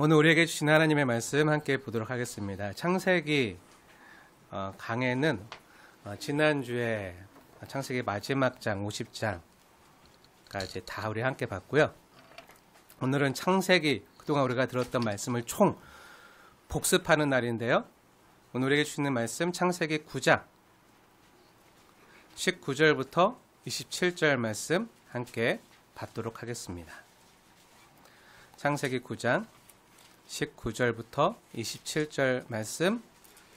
오늘 우리에게 주신 하나님의 말씀 함께 보도록 하겠습니다. 창세기 강해는 지난주에 창세기 마지막 장 50장까지 다 우리 함께 봤고요. 오늘은 창세기 그동안 우리가 들었던 말씀을 총 복습하는 날인데요. 오늘 우리에게 주시는 말씀 창세기 9장 19절부터 27절 말씀 함께 받도록 하겠습니다. 창세기 9장 19절부터 27절 말씀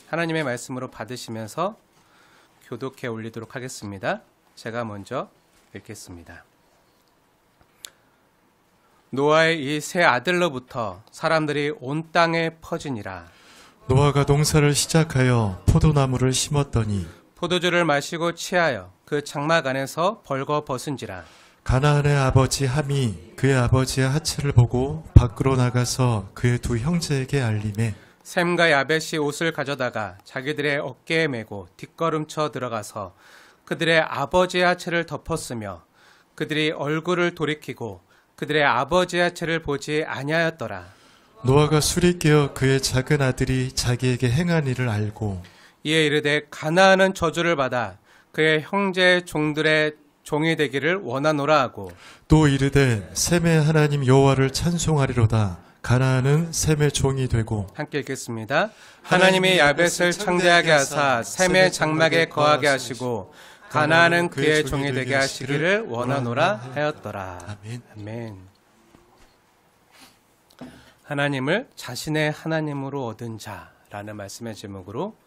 하나님의 말씀으로 받으시면서 교독해 올리도록 하겠습니다. 제가 먼저 읽겠습니다. 노아의 이 세 아들로부터 사람들이 온 땅에 퍼지니라. 노아가 농사를 시작하여 포도나무를 심었더니 포도주를 마시고 취하여 그 장막 안에서 벌거벗은지라. 가나안의 아버지 함이 그의 아버지의 하체를 보고 밖으로 나가서 그의 두 형제에게 알림해 셈과 야벳이 옷을 가져다가 자기들의 어깨에 메고 뒷걸음쳐 들어가서 그들의 아버지의 하체를 덮었으며 그들이 얼굴을 돌이키고 그들의 아버지의 하체를 보지 아니하였더라. 노아가 술이 깨어 그의 작은 아들이 자기에게 행한 일을 알고 이에 이르되 가나안은 저주를 받아 그의 형제 종들의 종이 되기를 원하노라 하고 또 이르되 셈의 하나님 여호와를 찬송하리로다. 가나안은 셈의 종이 되고. 함께 읽겠습니다. 하나님이 야벳을 창대하게 하사 셈의 장막에 거하게 하시고 가나안은 그의 종이 되게 하시기를 원하노라 하였더라. 아멘. 아멘. 하나님을 자신의 하나님으로 얻은 자라는 말씀의 제목으로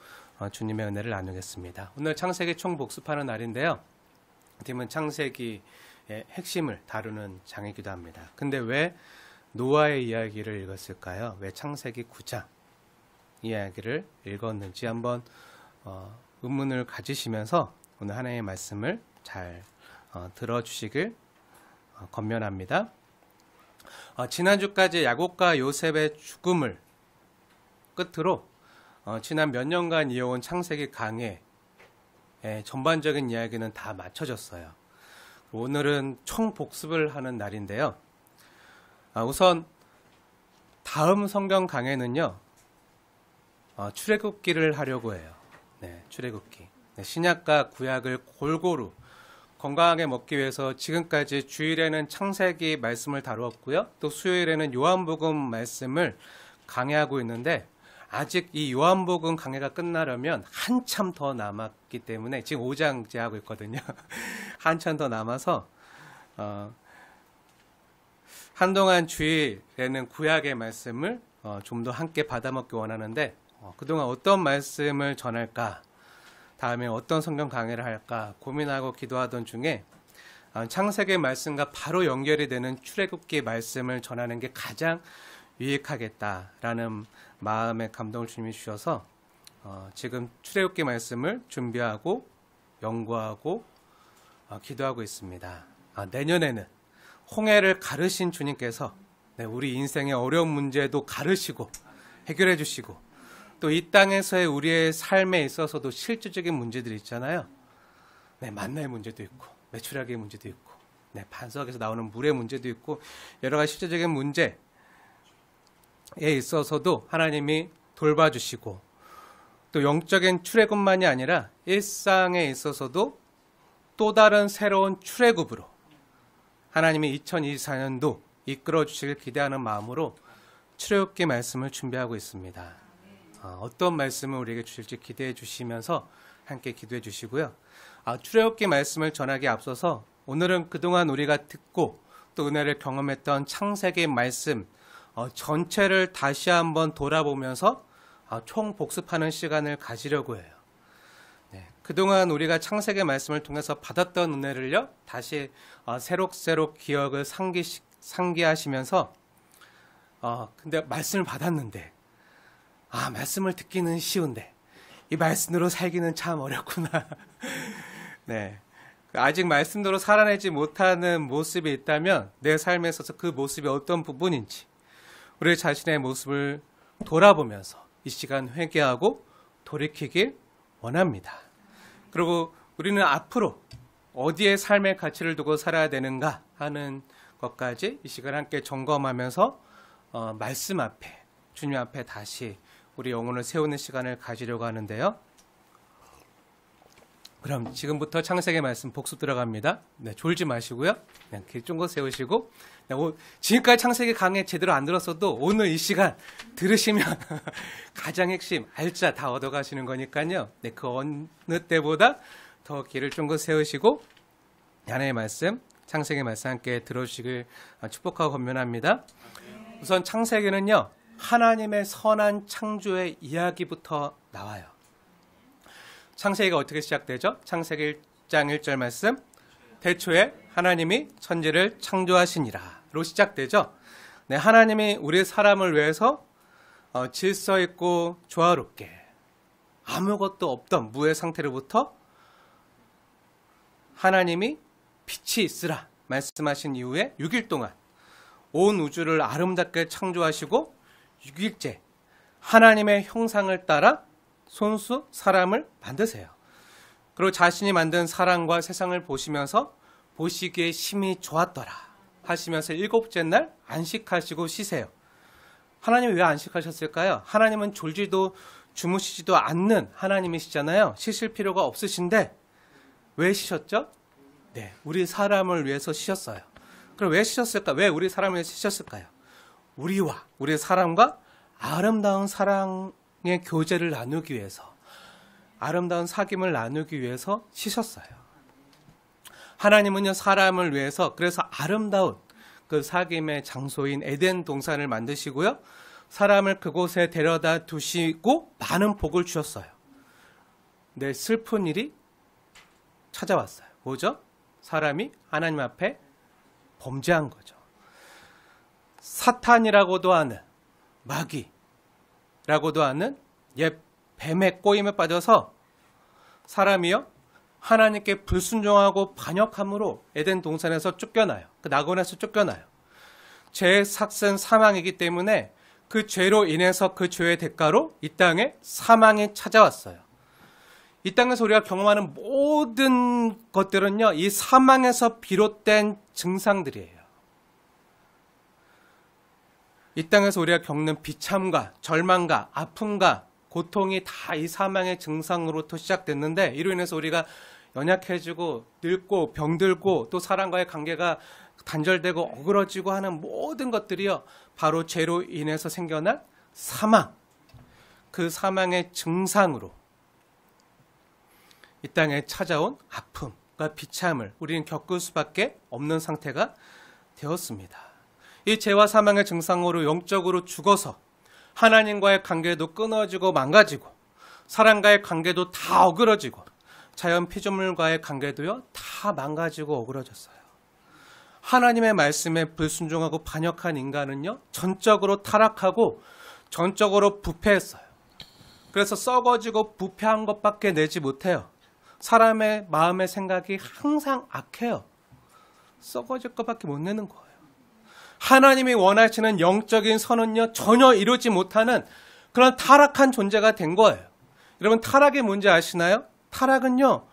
주님의 은혜를 나누겠습니다. 오늘 창세기 총 복습하는 날인데요. 팀은 창세기의 핵심을 다루는 장이기도 합니다. 근데 왜 노아의 이야기를 읽었을까요? 왜 창세기 9장 이야기를 읽었는지 한번 의문을 가지시면서 오늘 하나님의 말씀을 잘 들어주시길 권면합니다. 지난주까지 야곱과 요셉의 죽음을 끝으로 지난 몇 년간 이어온 창세기 강의 전반적인 이야기는 다 마쳐졌어요. 오늘은 총복습을 하는 날인데요. 우선 다음 성경 강해는요. 출애굽기를 하려고 해요. 출애굽기. 신약과 구약을 골고루 건강하게 먹기 위해서 지금까지 주일에는 창세기 말씀을 다루었고요. 또 수요일에는 요한복음 말씀을 강해하고 있는데 아직 이 요한복음 강해가 끝나려면 한참 더 남았기 때문에 지금 5장째 하고 있거든요. 한참 더 남아서 한동안 주일에는 구약의 말씀을 좀 더 함께 받아먹기 원하는데 그동안 어떤 말씀을 전할까, 다음에 어떤 성경 강해를 할까 고민하고 기도하던 중에 창세기 말씀과 바로 연결이 되는 출애굽기 말씀을 전하는 게 가장 유익하겠다라는 마음의 감동을 주님이 주셔서 지금 출애굽기 말씀을 준비하고 연구하고 기도하고 있습니다. 내년에는 홍해를 가르신 주님께서 우리 인생의 어려운 문제도 가르시고 해결해 주시고 또 이 땅에서의 우리의 삶에 있어서도 실질적인 문제들이 있잖아요. 만나의 문제도 있고 매출하기의 문제도 있고 반석에서 나오는 물의 문제도 있고 여러 가지 실질적인 문제 에 있어서도 하나님이 돌봐주시고 또 영적인 출애굽만이 아니라 일상에 있어서도 또 다른 새로운 출애굽으로 하나님이 2024년도 이끌어 주시길 기대하는 마음으로 출애굽기 말씀을 준비하고 있습니다. 어떤 말씀을 우리에게 주실지 기대해 주시면서 함께 기도해 주시고요. 출애굽기 말씀을 전하기에 앞서서 오늘은 그동안 우리가 듣고 또 은혜를 경험했던 창세기 말씀 전체를 다시 한번 돌아보면서 총 복습하는 시간을 가지려고 해요. 그동안 우리가 창세기 말씀을 통해서 받았던 은혜를요, 다시 새록새록 기억을 상기하시면서 근데 말씀을 받았는데 말씀을 듣기는 쉬운데 이 말씀으로 살기는 참 어렵구나. 아직 말씀대로 살아내지 못하는 모습이 있다면 내 삶에 있어서 그 모습이 어떤 부분인지 우리 자신의 모습을 돌아보면서 이 시간 회개하고 돌이키길 원합니다. 그리고 우리는 앞으로 어디에 삶의 가치를 두고 살아야 되는가 하는 것까지 이 시간 함께 점검하면서 말씀 앞에, 주님 앞에 다시 우리 영혼을 세우는 시간을 가지려고 하는데요. 그럼 지금부터 창세기 말씀 복습 들어갑니다. 네, 졸지 마시고요. 그냥 길 쫑긋 세우시고, 지금까지 창세기 강의 제대로 안 들었어도 오늘 이 시간 들으시면 가장 핵심, 알짜 다 얻어가시는 거니까요. 네, 그 어느 때보다 더 길을 쫑긋 세우시고 하나님의 말씀, 창세기 말씀 함께 들어주시길 축복하고 권면합니다. 우선 창세기는요, 하나님의 선한 창조의 이야기부터 나와요. 창세기가 어떻게 시작되죠? 창세기 1장 1절 말씀, 태초에 하나님이 천지를 창조하시니라로 시작되죠. 네, 하나님이 우리 사람을 위해서 질서 있고 조화롭게 아무것도 없던 무의 상태로부터 하나님이 빛이 있으라 말씀하신 이후에 6일 동안 온 우주를 아름답게 창조하시고 6일째 하나님의 형상을 따라 손수 사람을 만드세요. 그리고 자신이 만든 사람과 세상을 보시면서 보시기에 심히 좋았더라 하시면서 7째 날 안식하시고 쉬세요. 하나님이 왜 안식하셨을까요? 하나님은 졸지도 주무시지도 않는 하나님이시잖아요. 쉬실 필요가 없으신데 왜 쉬셨죠? 네, 우리 사람을 위해서 쉬셨어요. 그럼 왜 쉬셨을까? 왜 우리 사람을 위해서 쉬셨을까요? 우리와 우리 사람과 아름다운 사랑의 교제를 나누기 위해서, 아름다운 사귐을 나누기 위해서 쉬셨어요. 하나님은요, 사람을 위해서 그래서 아름다운 그 사귐의 장소인 에덴 동산을 만드시고요, 사람을 그곳에 데려다 두시고 많은 복을 주셨어요. 네, 슬픈 일이 찾아왔어요. 뭐죠? 사람이 하나님 앞에 범죄한 거죠. 사탄이라고도 하는, 마귀라고도 하는 옛 뱀의 꼬임에 빠져서 사람이요, 하나님께 불순종하고 반역함으로 에덴 동산에서 쫓겨나요. 그 낙원에서 쫓겨나요. 죄의 삭은 사망이기 때문에 그 죄로 인해서 그 죄의 대가로 이 땅에 사망이 찾아왔어요. 이 땅에서 우리가 경험하는 모든 것들은요, 이 사망에서 비롯된 증상들이에요. 이 땅에서 우리가 겪는 비참과 절망과 아픔과 고통이 다 이 사망의 증상으로부터 시작됐는데, 이로 인해서 우리가 연약해지고 늙고 병들고 또 사람과의 관계가 단절되고 어그러지고 하는 모든 것들이요, 바로 죄로 인해서 생겨난 사망, 그 사망의 증상으로 이 땅에 찾아온 아픔과 비참을 우리는 겪을 수밖에 없는 상태가 되었습니다. 이 죄와 사망의 증상으로 영적으로 죽어서 하나님과의 관계도 끊어지고 망가지고 사람과의 관계도 다 어그러지고 자연 피조물과의 관계도요, 다 망가지고 어그러졌어요. 하나님의 말씀에 불순종하고 반역한 인간은요, 전적으로 타락하고 전적으로 부패했어요. 그래서 썩어지고 부패한 것밖에 내지 못해요. 사람의 마음의 생각이 항상 악해요. 썩어질 것밖에 못 내는 거예요. 하나님이 원하시는 영적인 선은요, 전혀 이루지 못하는 그런 타락한 존재가 된 거예요. 여러분, 타락이 뭔지 아시나요? 타락은요,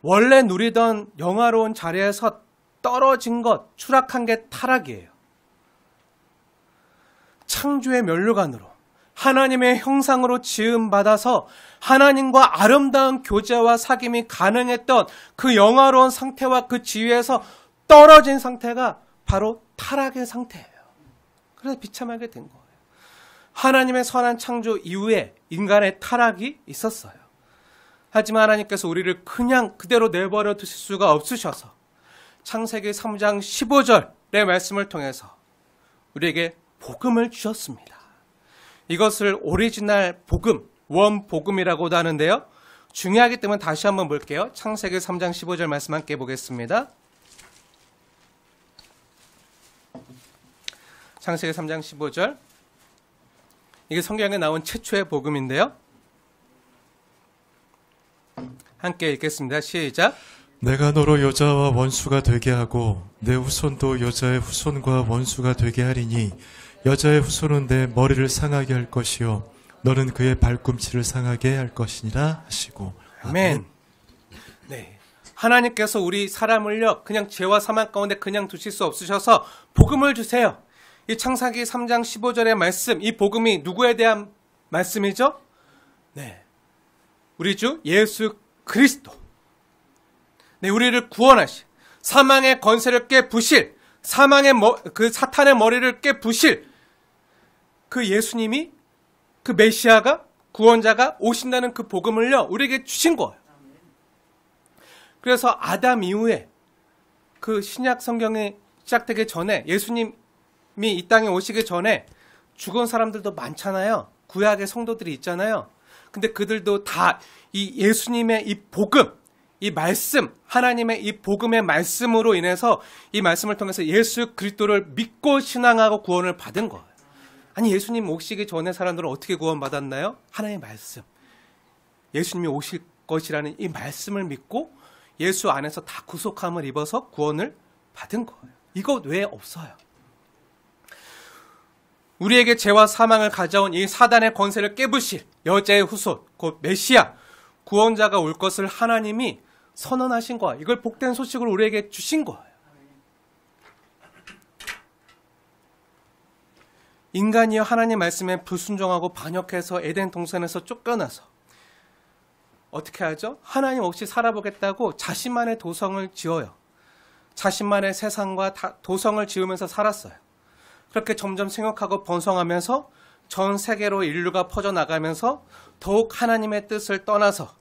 원래 누리던 영화로운 자리에서 떨어진 것, 추락한 게 타락이에요. 창조의 면류관으로 하나님의 형상으로 지음받아서 하나님과 아름다운 교제와 사귐이 가능했던 그 영화로운 상태와 그 지위에서 떨어진 상태가 바로 타락의 상태예요. 그래서 비참하게 된 거예요. 하나님의 선한 창조 이후에 인간의 타락이 있었어요. 하지만 하나님께서 우리를 그냥 그대로 내버려 두실 수가 없으셔서 창세기 3장 15절의 말씀을 통해서 우리에게 복음을 주셨습니다. 이것을 오리지널 복음, 원복음이라고도 하는데요. 중요하기 때문에 다시 한번 볼게요. 창세기 3장 15절 말씀 함께 보겠습니다. 창세기 3장 15절. 이게 성경에 나온 최초의 복음인데요. 함께 읽겠습니다. 시작. 내가 너로 여자와 원수가 되게 하고 내 후손도 여자의 후손과 원수가 되게 하리니 여자의 후손은 내 머리를 상하게 할 것이요 너는 그의 발꿈치를 상하게 할 것이니라 하시고. 아멘. 네, 하나님께서 우리 사람을요, 그냥 죄와 사망 가운데 그냥 두실 수 없으셔서 복음을 주세요. 이 창세기 3장 15절의 말씀, 이 복음이 누구에 대한 말씀이죠? 네, 우리 주 예수 그리스도. 네, 우리를 구원하실, 사망의 권세를 깨부실, 그 사탄의 머리를 깨부실 그 예수님이, 그 메시아가, 구원자가 오신다는 그 복음을요, 우리에게 주신 거예요. 그래서 아담 이후에 그 신약 성경이 시작되기 전에, 예수님이 이 땅에 오시기 전에 죽은 사람들도 많잖아요. 구약의 성도들이 있잖아요. 근데 그들도 다 이 예수님의 이 복음, 이 말씀, 하나님의 이 복음의 말씀으로 인해서, 이 말씀을 통해서 예수 그리스도를 믿고 신앙하고 구원을 받은 거예요. 아니, 예수님 오시기 전에 사람들은 어떻게 구원받았나요? 하나님의 말씀, 예수님이 오실 것이라는 이 말씀을 믿고 예수 안에서 다 구속함을 입어서 구원을 받은 거예요. 이것 외에 없어요. 우리에게 죄와 사망을 가져온 이 사단의 권세를 깨부실 여자의 후손, 곧 메시아, 구원자가 올 것을 하나님이 선언하신 거예요. 이걸 복된 소식을 우리에게 주신 거예요. 인간이여 하나님 말씀에 불순종하고 반역해서 에덴 동산에서 쫓겨나서 어떻게 하죠? 하나님 없이 살아보겠다고 자신만의 도성을 지어요. 자신만의 세상과 도성을 지으면서 살았어요. 그렇게 점점 생육하고 번성하면서 전 세계로 인류가 퍼져나가면서 더욱 하나님의 뜻을 떠나서,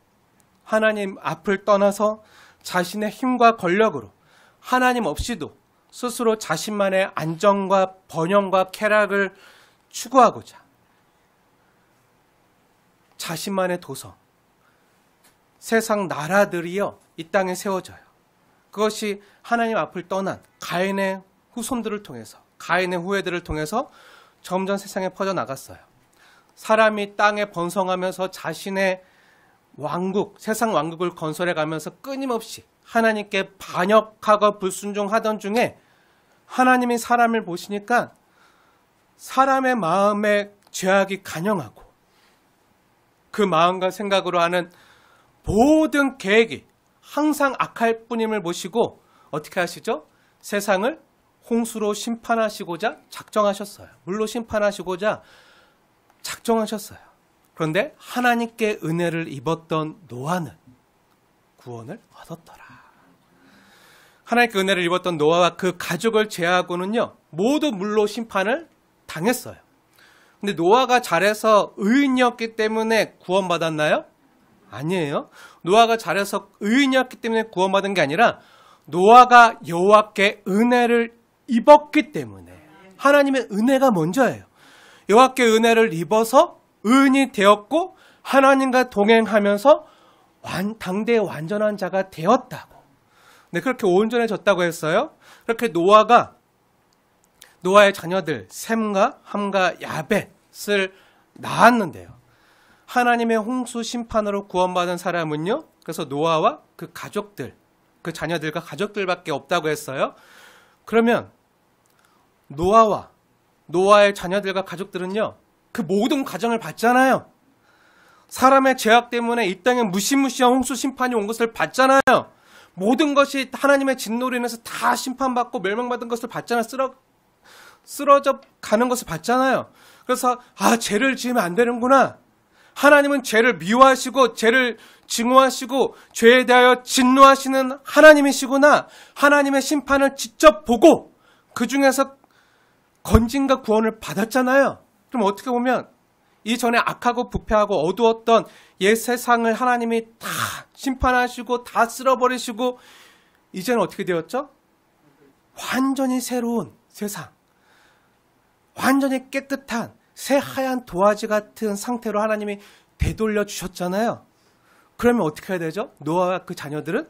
하나님 앞을 떠나서 자신의 힘과 권력으로 하나님 없이도 스스로 자신만의 안정과 번영과 쾌락을 추구하고자 자신만의 도성, 세상 나라들이요, 이 땅에 세워져요. 그것이 하나님 앞을 떠난 가인의 후손들을 통해서, 가인의 후예들을 통해서 점점 세상에 퍼져나갔어요. 사람이 땅에 번성하면서 자신의 왕국, 세상 왕국을 건설해 가면서 끊임없이 하나님께 반역하고 불순종하던 중에 하나님이 사람을 보시니까 사람의 마음에 죄악이 간영하고 그 마음과 생각으로 하는 모든 계획이 항상 악할 뿐임을 보시고 어떻게 하시죠? 세상을 홍수로 심판하시고자 작정하셨어요. 물로 심판하시고자 작정하셨어요. 그런데 하나님께 은혜를 입었던 노아는 구원을 얻었더라. 하나님께 은혜를 입었던 노아와 그 가족을 제하고는요, 모두 물로 심판을 당했어요. 근데 노아가 잘해서 의인이었기 때문에 구원받았나요? 아니에요. 노아가 잘해서 의인이었기 때문에 구원받은 게 아니라 노아가 여호와께 은혜를 입었기 때문에, 하나님의 은혜가 먼저예요. 여호와께 은혜를 입어서 의인이 되었고 하나님과 동행하면서 당대의 완전한 자가 되었다고. 네, 그렇게 온전해졌다고 했어요. 그렇게 노아의 자녀들 셈과 함과 야벳을 낳았는데요. 하나님의 홍수 심판으로 구원받은 사람은요, 그래서 노아와 그 가족들, 그 자녀들과 가족들밖에 없다고 했어요. 그러면 노아와 노아의 자녀들과 가족들은요, 그 모든 과정을 봤잖아요. 사람의 죄악 때문에 이 땅에 무시무시한 홍수 심판이 온 것을 봤잖아요. 모든 것이 하나님의 진노로 인해서 다 심판받고 멸망받은 것을 봤잖아요. 쓰러져 가는 것을 봤잖아요. 그래서 죄를 지으면 안 되는구나. 하나님은 죄를 미워하시고 죄를 증오하시고 죄에 대하여 진노하시는 하나님이시구나. 하나님의 심판을 직접 보고 그 중에서 건진과 구원을 받았잖아요. 그럼 어떻게 보면 이전에 악하고 부패하고 어두웠던 옛 세상을 하나님이 다 심판하시고 다 쓸어버리시고 이제는 어떻게 되었죠? 완전히 새로운 세상, 완전히 깨끗한 새하얀 도화지 같은 상태로 하나님이 되돌려 주셨잖아요. 그러면 어떻게 해야 되죠? 노아와 그 자녀들은?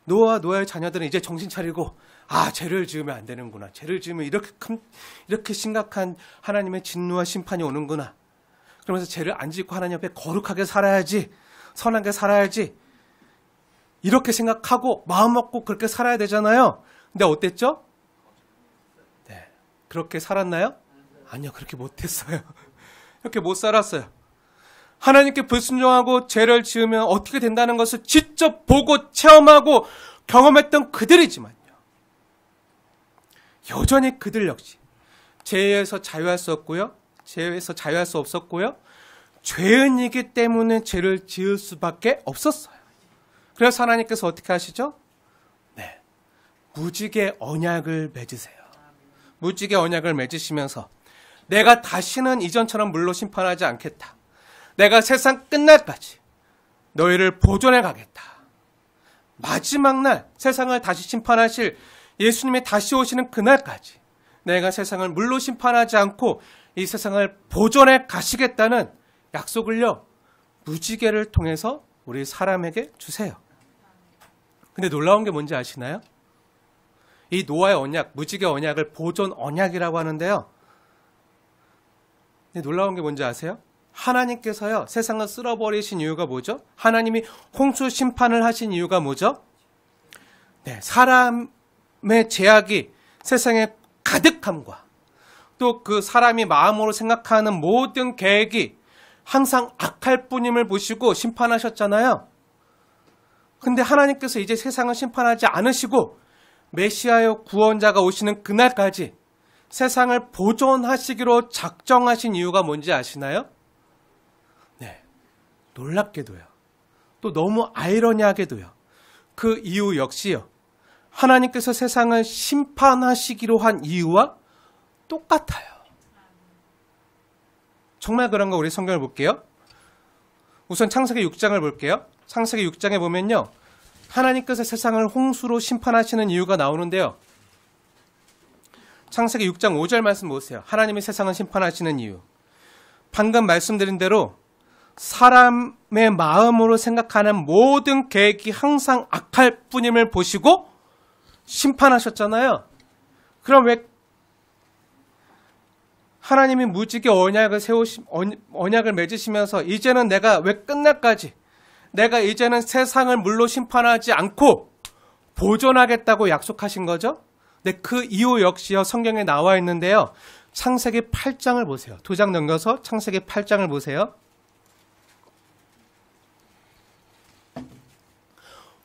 노아와 노아의 자녀들은 이제 정신 차리고 죄를 지으면 안 되는구나. 죄를 지으면 이렇게 심각한 하나님의 진노와 심판이 오는구나. 그러면서 죄를 안 짓고 하나님 앞에 거룩하게 살아야지, 선하게 살아야지, 이렇게 생각하고 마음 먹고 그렇게 살아야 되잖아요. 근데 어땠죠? 네, 그렇게 살았나요? 아니요, 그렇게 못했어요. 그렇게 못 살았어요. 하나님께 불순종하고 죄를 지으면 어떻게 된다는 것을 직접 보고 체험하고 경험했던 그들이지만요, 여전히 그들 역시 죄에서 자유할 수 없고요. 죄에서 자유할 수 없었고요. 죄인이기 때문에 죄를 지을 수밖에 없었어요. 그래서 하나님께서 어떻게 하시죠? 네, 무지개 언약을 맺으세요. 무지개 언약을 맺으시면서 내가 다시는 이전처럼 물로 심판하지 않겠다. 내가 세상 끝날까지 너희를 보존해 가겠다. 마지막 날 세상을 다시 심판하실 예수님이 다시 오시는 그날까지 내가 세상을 물로 심판하지 않고 이 세상을 보존해 가시겠다는 약속을요, 무지개를 통해서 우리 사람에게 주세요. 근데 놀라운 게 뭔지 아시나요? 이 노아의 언약, 무지개 언약을 보존 언약이라고 하는데요. 근데 놀라운 게 뭔지 아세요? 하나님께서요, 세상을 쓸어버리신 이유가 뭐죠? 하나님이 홍수 심판을 하신 이유가 뭐죠? 네, 사람의 죄악이 세상에 가득함과 또 그 사람이 마음으로 생각하는 모든 계획이 항상 악할 뿐임을 보시고 심판하셨잖아요. 근데 하나님께서 이제 세상을 심판하지 않으시고 메시아여 구원자가 오시는 그날까지 세상을 보존하시기로 작정하신 이유가 뭔지 아시나요? 네, 놀랍게도요. 또 너무 아이러니하게도요. 그 이유 역시요. 하나님께서 세상을 심판하시기로 한 이유와 똑같아요. 정말 그런가 우리 성경을 볼게요. 우선 창세기 6장을 볼게요. 창세기 6장에 보면요. 하나님께서 세상을 홍수로 심판하시는 이유가 나오는데요. 창세기 6장 5절 말씀 보세요. 하나님이 세상을 심판하시는 이유. 방금 말씀드린 대로 사람의 마음으로 생각하는 모든 계획이 항상 악할 뿐임을 보시고 심판하셨잖아요. 그럼 왜 하나님이 무지개 언약을 맺으시면서 이제는 내가 왜 끝날까지 내가 이제는 세상을 물로 심판하지 않고 보존하겠다고 약속하신 거죠? 네, 그 이유 역시요 성경에 나와 있는데요. 창세기 8장을 보세요. 2장 넘겨서 창세기 8장을 보세요.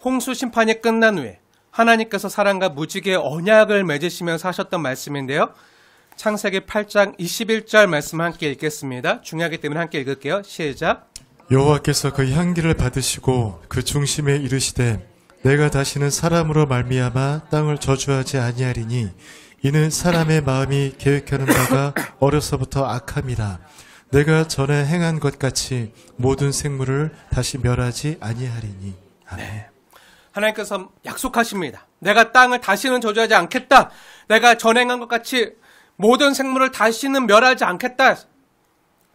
홍수 심판이 끝난 후에 하나님께서 사람과 무지개 언약을 맺으시면서 하셨던 말씀인데요. 창세기 8장 21절 말씀 함께 읽겠습니다. 중요하기 때문에 함께 읽을게요. 시작. 여호와께서 그 향기를 받으시고 그 중심에 이르시되 내가 다시는 사람으로 말미암아 땅을 저주하지 아니하리니 이는 사람의 마음이 계획하는 바가 어려서부터 악함이라. 내가 전에 행한 것 같이 모든 생물을 다시 멸하지 아니하리니. 아멘. 네. 하나님께서 약속하십니다. 내가 땅을 다시는 저주하지 않겠다. 내가 전에 행한 것 같이 모든 생물을 다시는 멸하지 않겠다.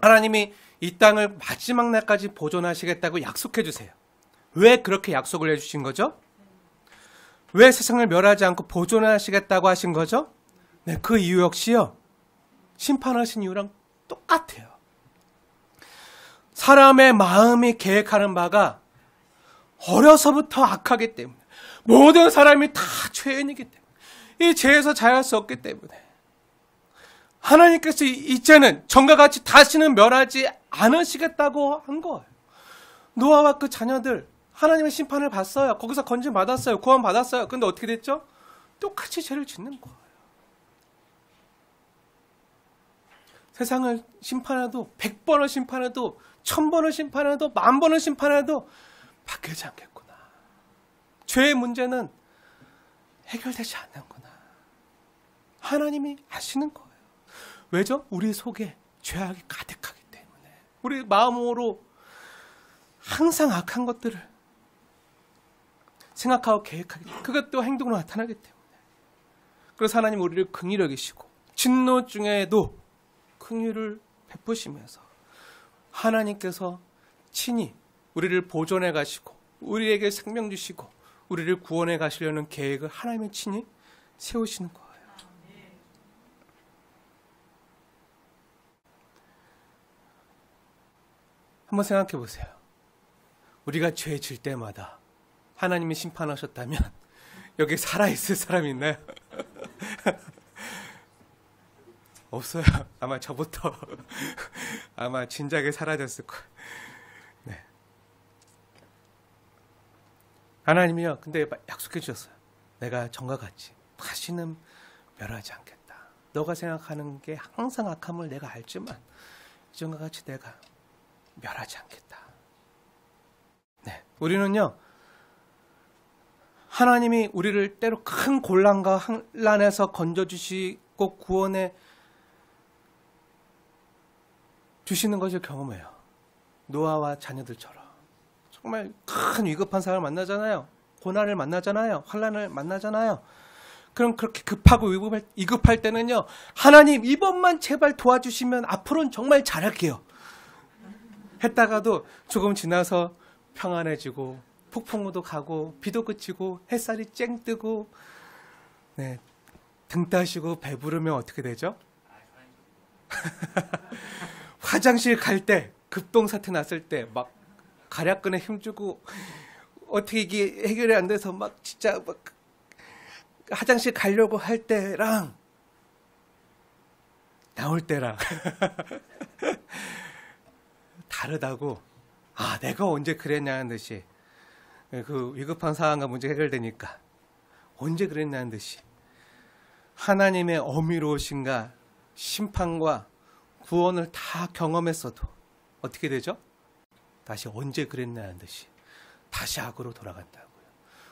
하나님이 이 땅을 마지막 날까지 보존하시겠다고 약속해 주세요. 왜 그렇게 약속을 해주신 거죠? 왜 세상을 멸하지 않고 보존하시겠다고 하신 거죠? 네, 그 이유 역시요. 심판하신 이유랑 똑같아요. 사람의 마음이 계획하는 바가 어려서부터 악하기 때문에 모든 사람이 다 죄인이기 때문에 이 죄에서 자유할 수 없기 때문에 하나님께서 이제는 전과 같이 다시는 멸하지 않으시겠다고 한 거예요. 노아와 그 자녀들 하나님의 심판을 받았어요. 거기서 건진 받았어요. 구원 받았어요. 근데 어떻게 됐죠? 똑같이 죄를 짓는 거예요. 세상을 심판해도 100번을 심판해도 1000번을 심판해도 10,000번을 심판해도 바뀌지 않겠구나. 죄의 문제는 해결되지 않는구나. 하나님이 아시는 거예요. 왜죠? 우리 속에 죄악이 가득하기 때문에. 우리 마음으로 항상 악한 것들을 생각하고 계획하기 때문에. 그것도 행동으로 나타나기 때문에. 그래서 하나님 우리를 긍휼히 여기시고 진노 중에도 긍휼을 베푸시면서 하나님께서 친히 우리를 보존해 가시고 우리에게 생명 주시고 우리를 구원해 가시려는 계획을 하나님이 친히 세우시는 거예요. 한번 생각해 보세요. 우리가 죄 질 때마다 하나님이 심판하셨다면 여기 살아있을 사람이 있나요? 없어요. 아마 저부터 아마 진작에 사라졌을 거예요. 네. 하나님이요. 근데 약속해 주셨어요. 내가 전과 같이 다시는 멸하지 않겠다. 너가 생각하는 게 항상 악함을 내가 알지만 이전과 같이 내가 멸하지 않겠다. 네, 우리는요, 하나님이 우리를 때로 큰 곤란과 환난에서 건져주시고 구원해 주시는 것을 경험해요. 노아와 자녀들처럼. 정말 큰 위급한 상황을 만나잖아요. 고난을 만나잖아요. 환난을 만나잖아요. 그럼 그렇게 급하고 위급할 때는요, 하나님 이번만 제발 도와주시면 앞으로는 정말 잘할게요 했다가도 조금 지나서 평안해지고 폭풍우도 가고 비도 그치고 햇살이 쨍 뜨고 네, 등 따시고 배부르면 어떻게 되죠? 화장실 갈 때 급동사태 났을 때 막 가략근에 힘주고 어떻게 이게 해결이 안 돼서 막 진짜 막 화장실 가려고 할 때랑 나올 때랑 다르다고. 아, 내가 언제 그랬냐는 듯이 그 위급한 상황과 문제 해결되니까 언제 그랬냐는 듯이 하나님의 어미로우신가 심판과 구원을 다 경험했어도 어떻게 되죠? 다시 언제 그랬냐는 듯이 다시 악으로 돌아간다고요.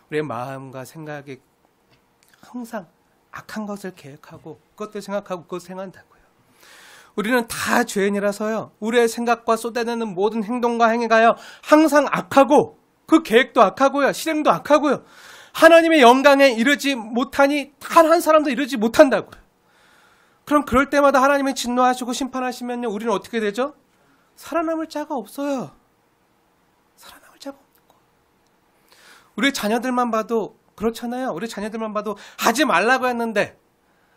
우리의 마음과 생각이 항상 악한 것을 계획하고 그것들 생각하고 그것을 행한다고요. 우리는 다 죄인이라서요. 우리의 생각과 쏟아내는 모든 행동과 행위가요. 항상 악하고 그 계획도 악하고요. 실행도 악하고요. 하나님의 영광에 이르지 못하니 단 한 사람도 이르지 못한다고요. 그럼 그럴 때마다 하나님이 진노하시고 심판하시면요. 우리는 어떻게 되죠? 살아남을 자가 없어요. 살아남을 자가 없는 거예요. 우리 자녀들만 봐도 그렇잖아요. 우리 자녀들만 봐도 하지 말라고 했는데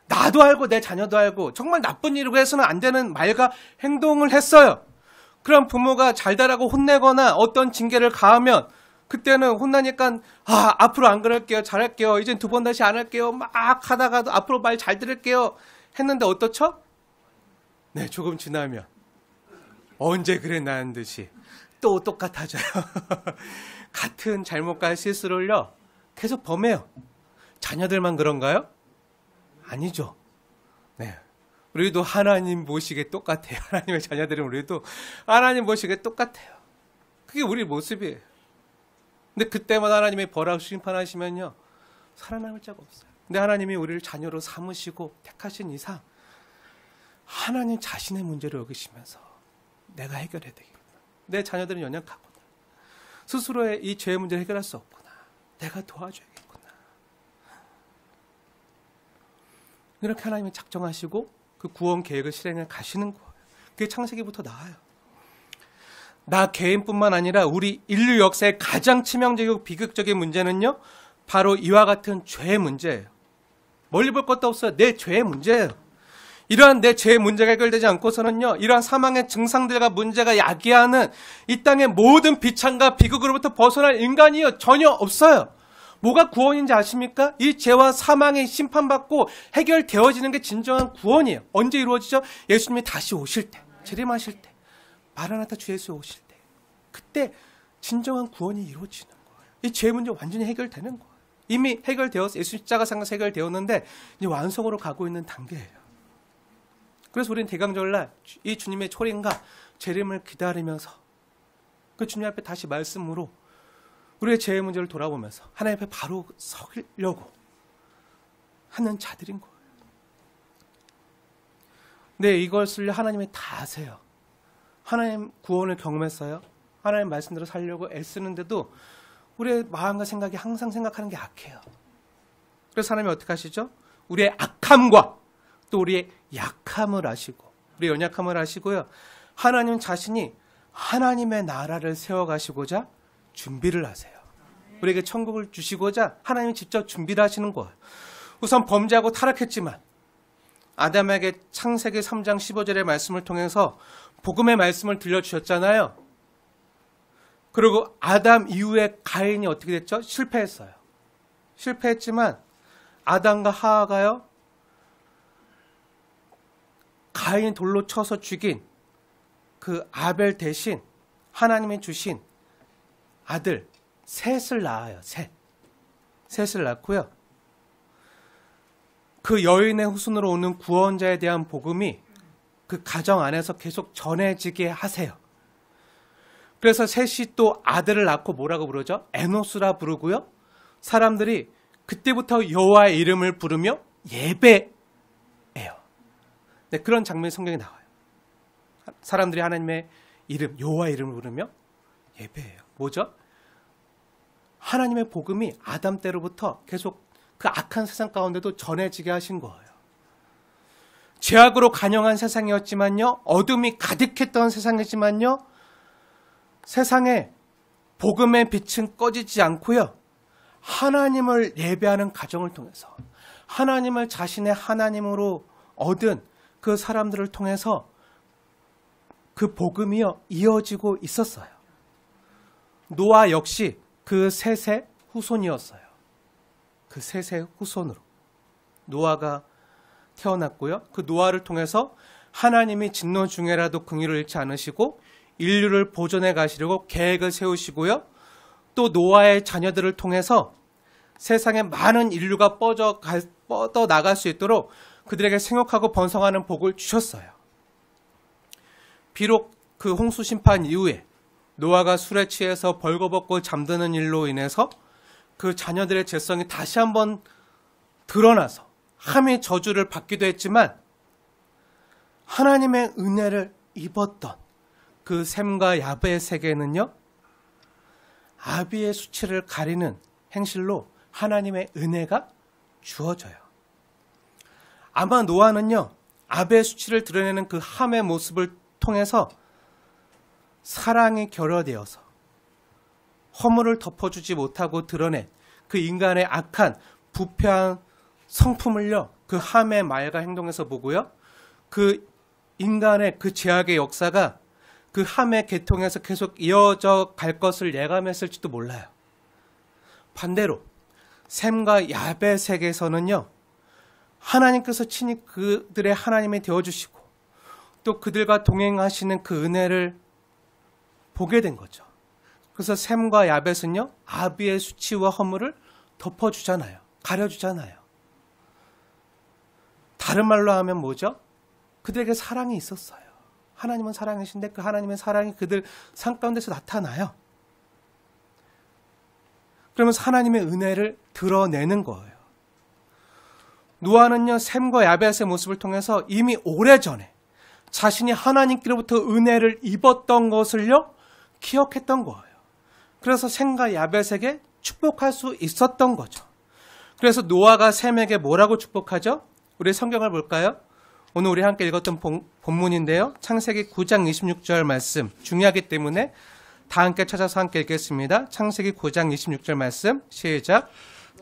나도 알고 내 자녀도 알고 정말 나쁜 일이고 해서는 안 되는 말과 행동을 했어요. 그럼 부모가 잘되라고 혼내거나 어떤 징계를 가하면 그때는 혼나니까 앞으로 안 그럴게요. 잘할게요. 이젠 두 번 다시 안 할게요. 막 하다가도 앞으로 말 잘 들을게요. 했는데 어떻죠? 네, 조금 지나면 언제 그랬나는 듯이 또 똑같아져요. 같은 잘못과 실수를요. 계속 범해요. 자녀들만 그런가요? 아니죠. 네, 우리도 하나님 보시기에 똑같아요. 하나님의 자녀들은 우리도 하나님 보시기에 똑같아요. 그게 우리 모습이에요. 근데 그때마다 하나님이 벌하고 심판하시면요. 살아남을 자가 없어요. 근데 하나님이 우리를 자녀로 삼으시고 택하신 이상 하나님 자신의 문제를 여기시면서 내가 해결해야 되겠구나. 내 자녀들은 연약하구나. 스스로의 이 죄의 문제를 해결할 수 없구나. 내가 도와줘야겠구나. 이렇게 하나님이 작정하시고 그 구원 계획을 실행해 가시는 거예요. 그게 창세기부터 나와요. 나 개인뿐만 아니라 우리 인류 역사의 가장 치명적이고 비극적인 문제는요. 바로 이와 같은 죄의 문제예요. 멀리 볼 것도 없어요. 내 죄의 문제예요. 이러한 내 죄의 문제가 해결되지 않고서는요. 이러한 사망의 증상들과 문제가 야기하는 이 땅의 모든 비참과 비극으로부터 벗어날 인간이요. 전혀 없어요. 뭐가 구원인지 아십니까? 이 죄와 사망의 심판받고 해결되어지는 게 진정한 구원이에요. 언제 이루어지죠? 예수님이 다시 오실 때, 재림하실 때, 마라나타 주 예수 오실 때, 그때 진정한 구원이 이루어지는 거예요. 이 죄 문제 완전히 해결되는 거예요. 이미 해결되어서 예수 십자가 상에서 해결되었는데 이제 완성으로 가고 있는 단계예요. 그래서 우리는 대강절날 이 주님의 초림과 재림을 기다리면서 그 주님 앞에 다시 말씀으로 우리의 죄의 문제를 돌아보면서 하나님 앞에 바로 서려고 하는 자들인 거예요. 네, 이것을 하나님이 다 아세요. 하나님 구원을 경험했어요. 하나님 말씀대로 살려고 애쓰는데도 우리의 마음과 생각이 항상 생각하는 게 악해요. 그래서 하나님이 어떻게 하시죠? 우리의 악함과 또 우리의 약함을 아시고 우리의 연약함을 아시고요. 하나님 자신이 하나님의 나라를 세워가시고자 준비를 하세요. 우리에게 천국을 주시고자 하나님이 직접 준비를 하시는 거예요. 우선 범죄하고 타락했지만 아담에게 창세기 3장 15절의 말씀을 통해서 복음의 말씀을 들려주셨잖아요. 그리고 아담 이후에 가인이 어떻게 됐죠? 실패했어요. 실패했지만 아담과 하와가요. 가인 돌로 쳐서 죽인 그 아벨 대신 하나님이 주신 아들 셋을 낳아요. 셋을 낳고요. 그 여인의 후손으로 오는 구원자에 대한 복음이 그 가정 안에서 계속 전해지게 하세요. 그래서 셋이 또 아들을 낳고 뭐라고 부르죠? 에노스라 부르고요. 사람들이 그때부터 여호와의 이름을 부르며 예배해요. 네, 그런 장면이 성경에 나와요. 사람들이 하나님의 이름, 여호와의 이름을 부르며 예배해요. 뭐죠? 하나님의 복음이 아담 때로부터 계속 그 악한 세상 가운데도 전해지게 하신 거예요. 죄악으로 간영한 세상이었지만요, 어둠이 가득했던 세상이지만요, 세상에 복음의 빛은 꺼지지 않고요, 하나님을 예배하는 가정을 통해서 하나님을 자신의 하나님으로 얻은 그 사람들을 통해서 그 복음이요 이어지고 있었어요. 노아 역시 그 셋의 후손이었어요. 그 셋의 후손으로 노아가 태어났고요. 그 노아를 통해서 하나님이 진노 중에라도 긍휼을 잃지 않으시고 인류를 보존해 가시려고 계획을 세우시고요. 또 노아의 자녀들을 통해서 세상에 많은 인류가 뻗어 나갈 수 있도록 그들에게 생육하고 번성하는 복을 주셨어요. 비록 그 홍수 심판 이후에 노아가 술에 취해서 벌거벗고 잠드는 일로 인해서 그 자녀들의 죄성이 다시 한번 드러나서 함의 저주를 받기도 했지만 하나님의 은혜를 입었던 그 셈과 야벳에게는요, 아비의 수치를 가리는 행실로 하나님의 은혜가 주어져요. 아마 노아는요, 아비의 수치를 드러내는 그 함의 모습을 통해서 사랑이 결여되어서 허물을 덮어주지 못하고 드러낸 그 인간의 악한 부패한 성품을요, 그 함의 말과 행동에서 보고요, 그 인간의 그 죄악의 역사가 그 함의 계통에서 계속 이어져 갈 것을 예감했을지도 몰라요. 반대로 셈과 야벳에게서는요, 하나님께서 친히 그들의 하나님이 되어주시고 또 그들과 동행하시는 그 은혜를 보게 된 거죠. 그래서 셈과 야벳은요, 아비의 수치와 허물을 덮어주잖아요. 가려주잖아요. 다른 말로 하면 뭐죠? 그들에게 사랑이 있었어요. 하나님은 사랑이신데 그 하나님의 사랑이 그들 삶 가운데서 나타나요. 그러면서 하나님의 은혜를 드러내는 거예요. 노아는요, 셈과 야벳의 모습을 통해서 이미 오래전에 자신이 하나님께로부터 은혜를 입었던 것을요, 기억했던 거예요. 그래서 셈과 야벳에게 축복할 수 있었던 거죠. 그래서 노아가 셈에게 뭐라고 축복하죠? 우리 성경을 볼까요? 오늘 우리 함께 읽었던 본문인데요. 창세기 9장 26절 말씀 중요하기 때문에 다 함께 찾아서 함께 읽겠습니다. 창세기 9장 26절 말씀 시작.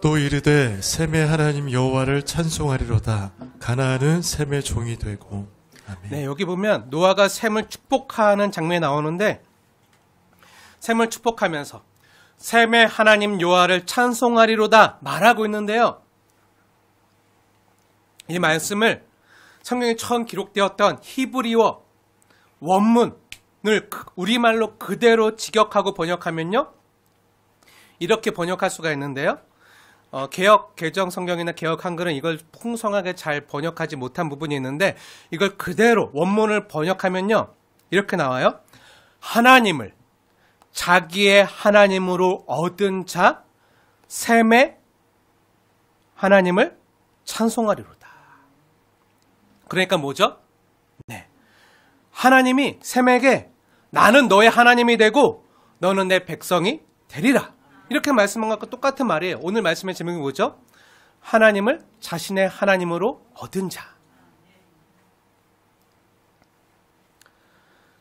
또 이르되 셈의 하나님 여호와를 찬송하리로다. 가나안은 셈의 종이 되고. 아멘. 네, 여기 보면 노아가 셈을 축복하는 장면이 나오는데 셈을 축복하면서 셈의 하나님 여호와를 찬송하리로다 말하고 있는데요. 이 말씀을 성경에 처음 기록되었던 히브리어 원문을 우리말로 그대로 직역하고 번역하면요, 이렇게 번역할 수가 있는데요. 개역 개정 성경이나 개역 한글은 이걸 풍성하게 잘 번역하지 못한 부분이 있는데 이걸 그대로 원문을 번역하면요, 이렇게 나와요. 하나님을 자기의 하나님으로 얻은 자 셈의 하나님을 찬송하리로다. 그러니까 뭐죠? 네, 하나님이 셈에게 나는 너의 하나님이 되고 너는 내 백성이 되리라, 이렇게 말씀한 것과 똑같은 말이에요. 오늘 말씀의 제목이 뭐죠? 하나님을 자신의 하나님으로 얻은 자.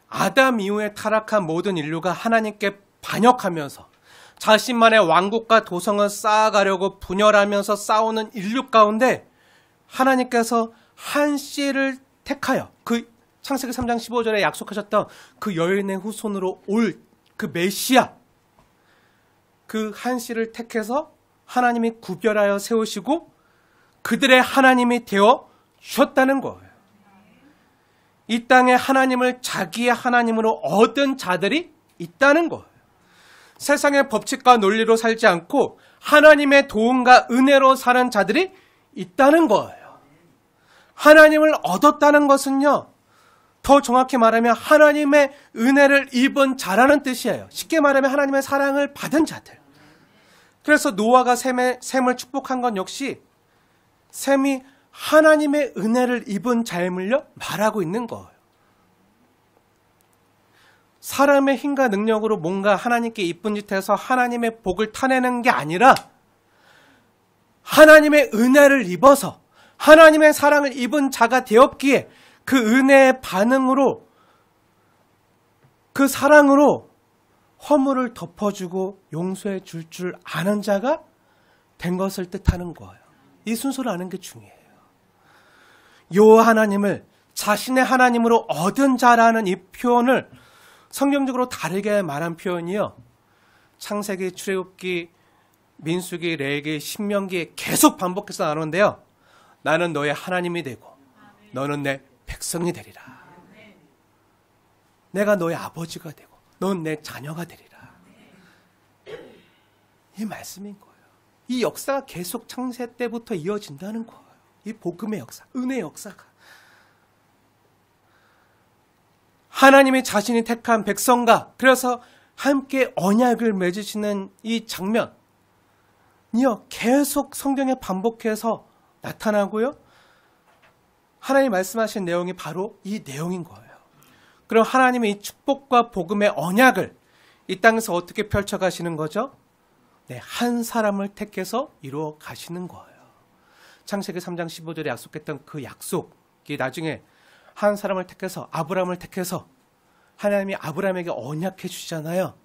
아담 이후에 타락한 모든 인류가 하나님께 반역하면서 자신만의 왕국과 도성을 쌓아가려고 분열하면서 싸우는 인류 가운데 하나님께서 한 씨를 택하여 그 창세기 3장 15절에 약속하셨던 그 여인의 후손으로 올 그 메시아, 그 한 씨를 택해서 하나님이 구별하여 세우시고 그들의 하나님이 되어 주셨다는 거예요. 이 땅에 하나님을 자기의 하나님으로 얻은 자들이 있다는 거예요. 세상의 법칙과 논리로 살지 않고 하나님의 도움과 은혜로 사는 자들이 있다는 거예요. 하나님을 얻었다는 것은요, 더 정확히 말하면 하나님의 은혜를 입은 자라는 뜻이에요. 쉽게 말하면 하나님의 사랑을 받은 자들. 그래서 노아가 셈을 축복한 건 역시 셈이 하나님의 은혜를 입은 자임을요 말하고 있는 거예요. 사람의 힘과 능력으로 뭔가 하나님께 이쁜 짓 해서 하나님의 복을 타내는 게 아니라 하나님의 은혜를 입어서 하나님의 사랑을 입은 자가 되었기에 그 은혜의 반응으로, 그 사랑으로 허물을 덮어주고 용서해 줄 아는 자가 된 것을 뜻하는 거예요. 이 순서를 아는 게 중요해요. 요 하나님을 자신의 하나님으로 얻은 자라는 이 표현을 성경적으로 다르게 말한 표현이요, 창세기, 출애굽기, 민수기, 레위기, 신명기에 계속 반복해서 나오는데요. 나는 너의 하나님이 되고 너는 내 백성이 되리라. 내가 너의 아버지가 되고 넌 내 자녀가 되리라. 이 말씀인 거예요. 이 역사가 계속 창세 때부터 이어진다는 거예요. 이 복음의 역사, 은혜의 역사가. 하나님이 자신이 택한 백성과 그래서 함께 언약을 맺으시는 이 장면이요, 계속 성경에 반복해서 나타나고요. 하나님 말씀하신 내용이 바로 이 내용인 거예요. 그럼 하나님의 이 축복과 복음의 언약을 이 땅에서 어떻게 펼쳐가시는 거죠? 네, 한 사람을 택해서 이루어 가시는 거예요. 창세기 3장 15절에 약속했던 그 약속이 나중에 한 사람을 택해서, 아브라함을 택해서 하나님이 아브라함에게 언약해 주시잖아요.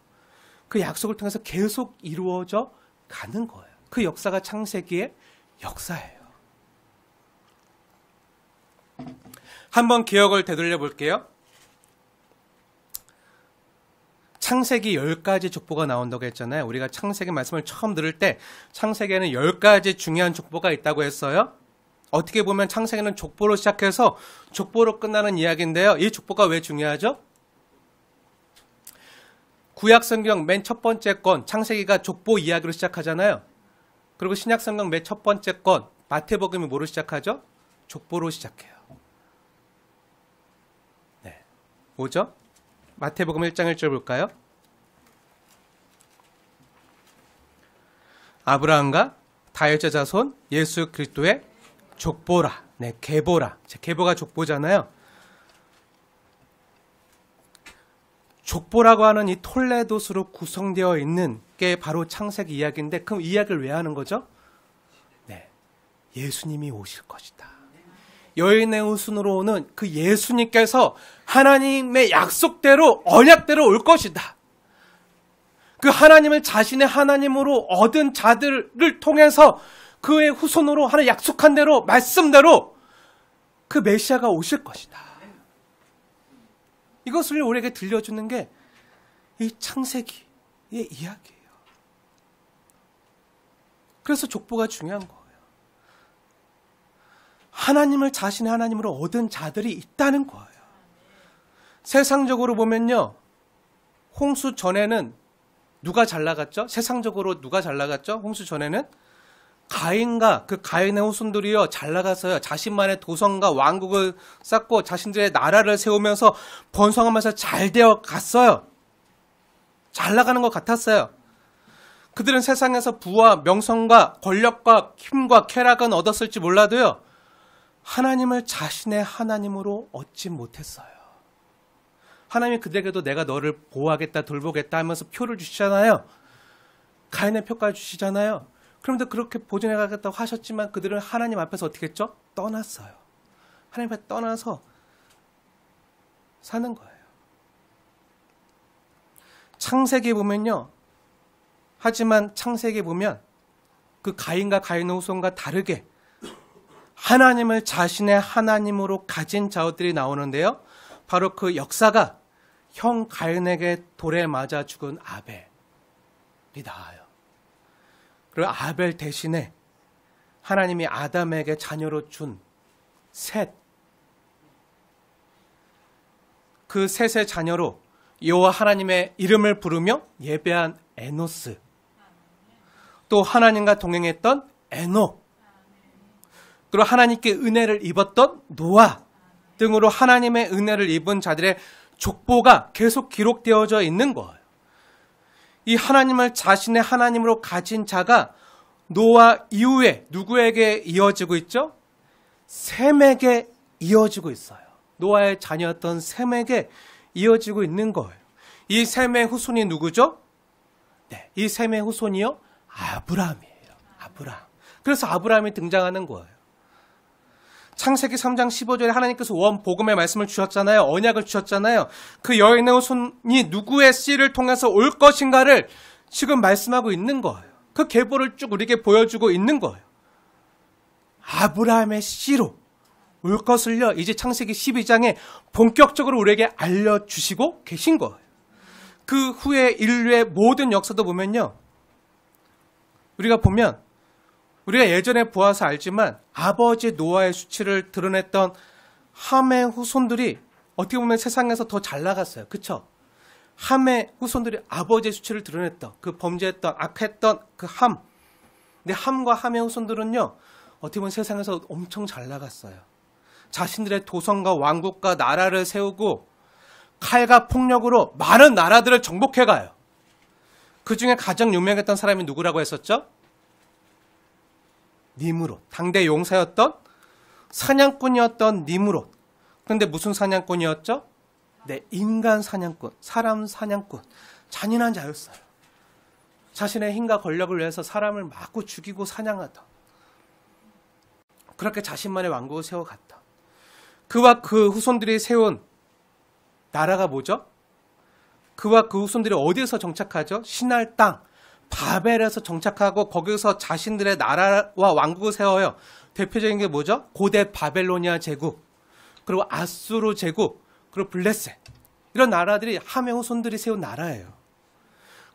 그 약속을 통해서 계속 이루어져 가는 거예요. 그 역사가 창세기의 역사예요. 한번 기억을 되돌려 볼게요. 창세기 10가지 족보가 나온다고 했잖아요. 우리가 창세기 말씀을 처음 들을 때 창세기에는 10가지 중요한 족보가 있다고 했어요. 어떻게 보면 창세기는 족보로 시작해서 족보로 끝나는 이야기인데요. 이 족보가 왜 중요하죠? 구약성경 맨 첫 번째 건 창세기가 족보 이야기로 시작하잖아요. 그리고 신약성경 맨 첫 번째 건 마태복음이 뭐로 시작하죠? 족보로 시작해요. 네, 뭐죠? 마태복음 1장 1절 볼까요? 아브라함과 다윗의 자손 예수 그리스도의 족보라. 네, 계보라. 계보가 족보잖아요. 족보라고 하는 이 톨레도스로 구성되어 있는 게 바로 창세기 이야기인데, 그럼 이 이야기를 왜 하는 거죠? 네, 예수님이 오실 것이다. 여인의 후손으로 오는 그 예수님께서 하나님의 약속대로, 언약대로 올 것이다. 그 하나님을 자신의 하나님으로 얻은 자들을 통해서 그의 후손으로 하는 약속한 대로, 말씀대로 그 메시아가 오실 것이다. 이것을 우리에게 들려주는 게 이 창세기의 이야기예요. 그래서 족보가 중요한 거예요. 하나님을 자신의 하나님으로 얻은 자들이 있다는 거예요. 세상적으로 보면요, 홍수 전에는 누가 잘 나갔죠? 세상적으로 누가 잘 나갔죠? 홍수 전에는 가인과 그 가인의 후손들이요 잘 나가서요, 자신만의 도성과 왕국을 쌓고 자신들의 나라를 세우면서 번성하면서 잘 되어 갔어요. 잘 나가는 것 같았어요. 그들은 세상에서 부와 명성과 권력과 힘과 쾌락은 얻었을지 몰라도요, 하나님을 자신의 하나님으로 얻지 못했어요. 하나님이 그들에게도 내가 너를 보호하겠다, 돌보겠다 하면서 표를 주시잖아요. 가인의 표까지 주시잖아요. 그런데 그렇게 보존해 가겠다고 하셨지만 그들은 하나님 앞에서 어떻게 했죠? 떠났어요. 하나님 앞에 떠나서 사는 거예요. 창세기에 보면요, 하지만 창세기에 보면 그 가인과 가인의 후손과 다르게 하나님을 자신의 하나님으로 가진 자들이 나오는데요, 바로 그 역사가 형 가인에게 돌에 맞아 죽은 아벨이 나와요. 그리고 아벨 대신에 하나님이 아담에게 자녀로 준 셋, 그 셋의 자녀로 여호와 하나님의 이름을 부르며 예배한 에노스, 또 하나님과 동행했던 에녹, 그리고 하나님께 은혜를 입었던 노아 등으로 하나님의 은혜를 입은 자들의 족보가 계속 기록되어져 있는 거예요. 이 하나님을 자신의 하나님으로 가진 자가 노아 이후에 누구에게 이어지고 있죠? 셈에게 이어지고 있어요. 노아의 자녀였던 셈에게 이어지고 있는 거예요. 이 셈의 후손이 누구죠? 네, 이 셈의 후손이요? 아브라함이에요. 아브라함. 그래서 아브라함이 등장하는 거예요. 창세기 3장 15절에 하나님께서 복음의 말씀을 주셨잖아요. 언약을 주셨잖아요. 그 여인의 후손이 누구의 씨를 통해서 올 것인가를 지금 말씀하고 있는 거예요. 그 계보를 쭉 우리에게 보여주고 있는 거예요. 아브라함의 씨로 올 것을요, 이제 창세기 12장에 본격적으로 우리에게 알려주시고 계신 거예요. 그 후에 인류의 모든 역사도 보면요, 우리가 보면 우리가 예전에 보아서 알지만 아버지 노아의 수치를 드러냈던 함의 후손들이 어떻게 보면 세상에서 더 잘 나갔어요. 그쵸? 함의 후손들이 아버지의 수치를 드러냈던, 그 범죄했던, 악했던 그 함. 근데 함과 함의 후손들은요, 어떻게 보면 세상에서 엄청 잘 나갔어요. 자신들의 도성과 왕국과 나라를 세우고 칼과 폭력으로 많은 나라들을 정복해가요. 그 중에 가장 유명했던 사람이 누구라고 했었죠? 니므롯. 당대 용사였던 사냥꾼이었던 니므롯. 그런데 무슨 사냥꾼이었죠? 네, 인간 사냥꾼, 사람 사냥꾼. 잔인한 자였어요. 자신의 힘과 권력을 위해서 사람을 마구 죽이고 사냥하던, 그렇게 자신만의 왕국을 세워갔다. 그와 그 후손들이 세운 나라가 뭐죠? 그와 그 후손들이 어디에서 정착하죠? 신할 땅, 바벨에서 정착하고 거기서 자신들의 나라와 왕국을 세워요. 대표적인 게 뭐죠? 고대 바벨로니아 제국, 그리고 아수르 제국, 그리고 블레셋. 이런 나라들이 함의 후손들이 세운 나라예요.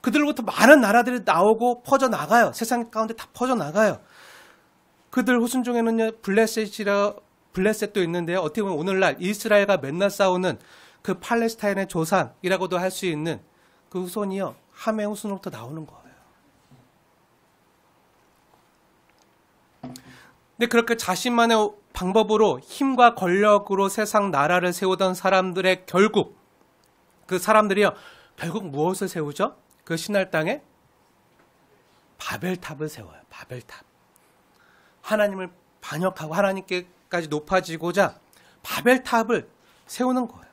그들로부터 많은 나라들이 나오고 퍼져나가요. 세상 가운데 다 퍼져나가요. 그들 후손 중에는요, 블레셋도 있는데요. 어떻게 보면 오늘날 이스라엘과 맨날 싸우는 그 팔레스타인의 조상이라고도 할 수 있는 그 후손이요, 함의 후손으로부터 나오는 거예요. 근데 그렇게 자신만의 방법으로 힘과 권력으로 세상 나라를 세우던 사람들의 결국, 그 사람들이요, 결국 무엇을 세우죠? 그 신할 땅에 바벨탑을 세워요. 바벨탑. 하나님을 반역하고 하나님께까지 높아지고자 바벨탑을 세우는 거예요.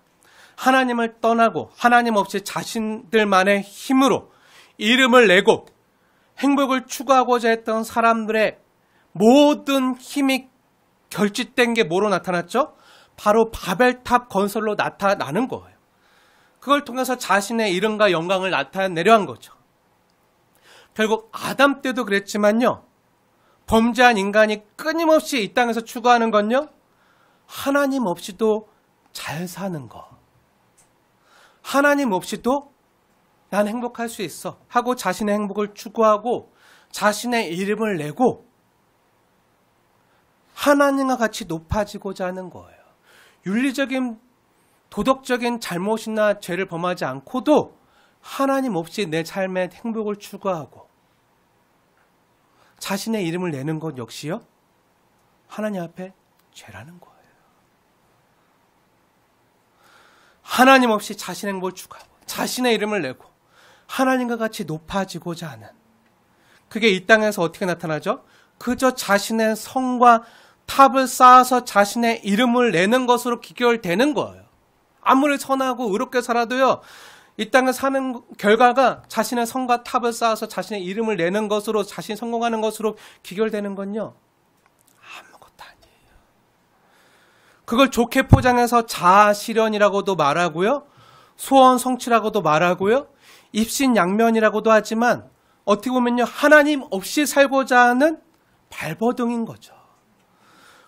하나님을 떠나고 하나님 없이 자신들만의 힘으로 이름을 내고 행복을 추구하고자 했던 사람들의 모든 힘이 결집된 게 뭐로 나타났죠? 바로 바벨탑 건설로 나타나는 거예요. 그걸 통해서 자신의 이름과 영광을 나타내려 한 거죠. 결국 아담 때도 그랬지만요, 범죄한 인간이 끊임없이 이 땅에서 추구하는 건요, 하나님 없이도 잘 사는 거. 하나님 없이도 난 행복할 수 있어 하고 자신의 행복을 추구하고 자신의 이름을 내고 하나님과 같이 높아지고자 하는 거예요. 윤리적인, 도덕적인 잘못이나 죄를 범하지 않고도 하나님 없이 내 삶의 행복을 추구하고 자신의 이름을 내는 것 역시요, 하나님 앞에 죄라는 거예요. 하나님 없이 자신의 행복을 추구하고 자신의 이름을 내고 하나님과 같이 높아지고자 하는, 그게 이 땅에서 어떻게 나타나죠? 그저 자신의 성과 탑을 쌓아서 자신의 이름을 내는 것으로 귀결되는 거예요. 아무리 선하고 의롭게 살아도요, 이 땅에 사는 결과가 자신의 성과 탑을 쌓아서 자신의 이름을 내는 것으로, 자신이 성공하는 것으로 귀결되는 건요, 아무것도 아니에요. 그걸 좋게 포장해서 자아실현이라고도 말하고요, 소원 성취라고도 말하고요, 입신양면이라고도 하지만 어떻게 보면요, 하나님 없이 살고자 하는 발버둥인 거죠.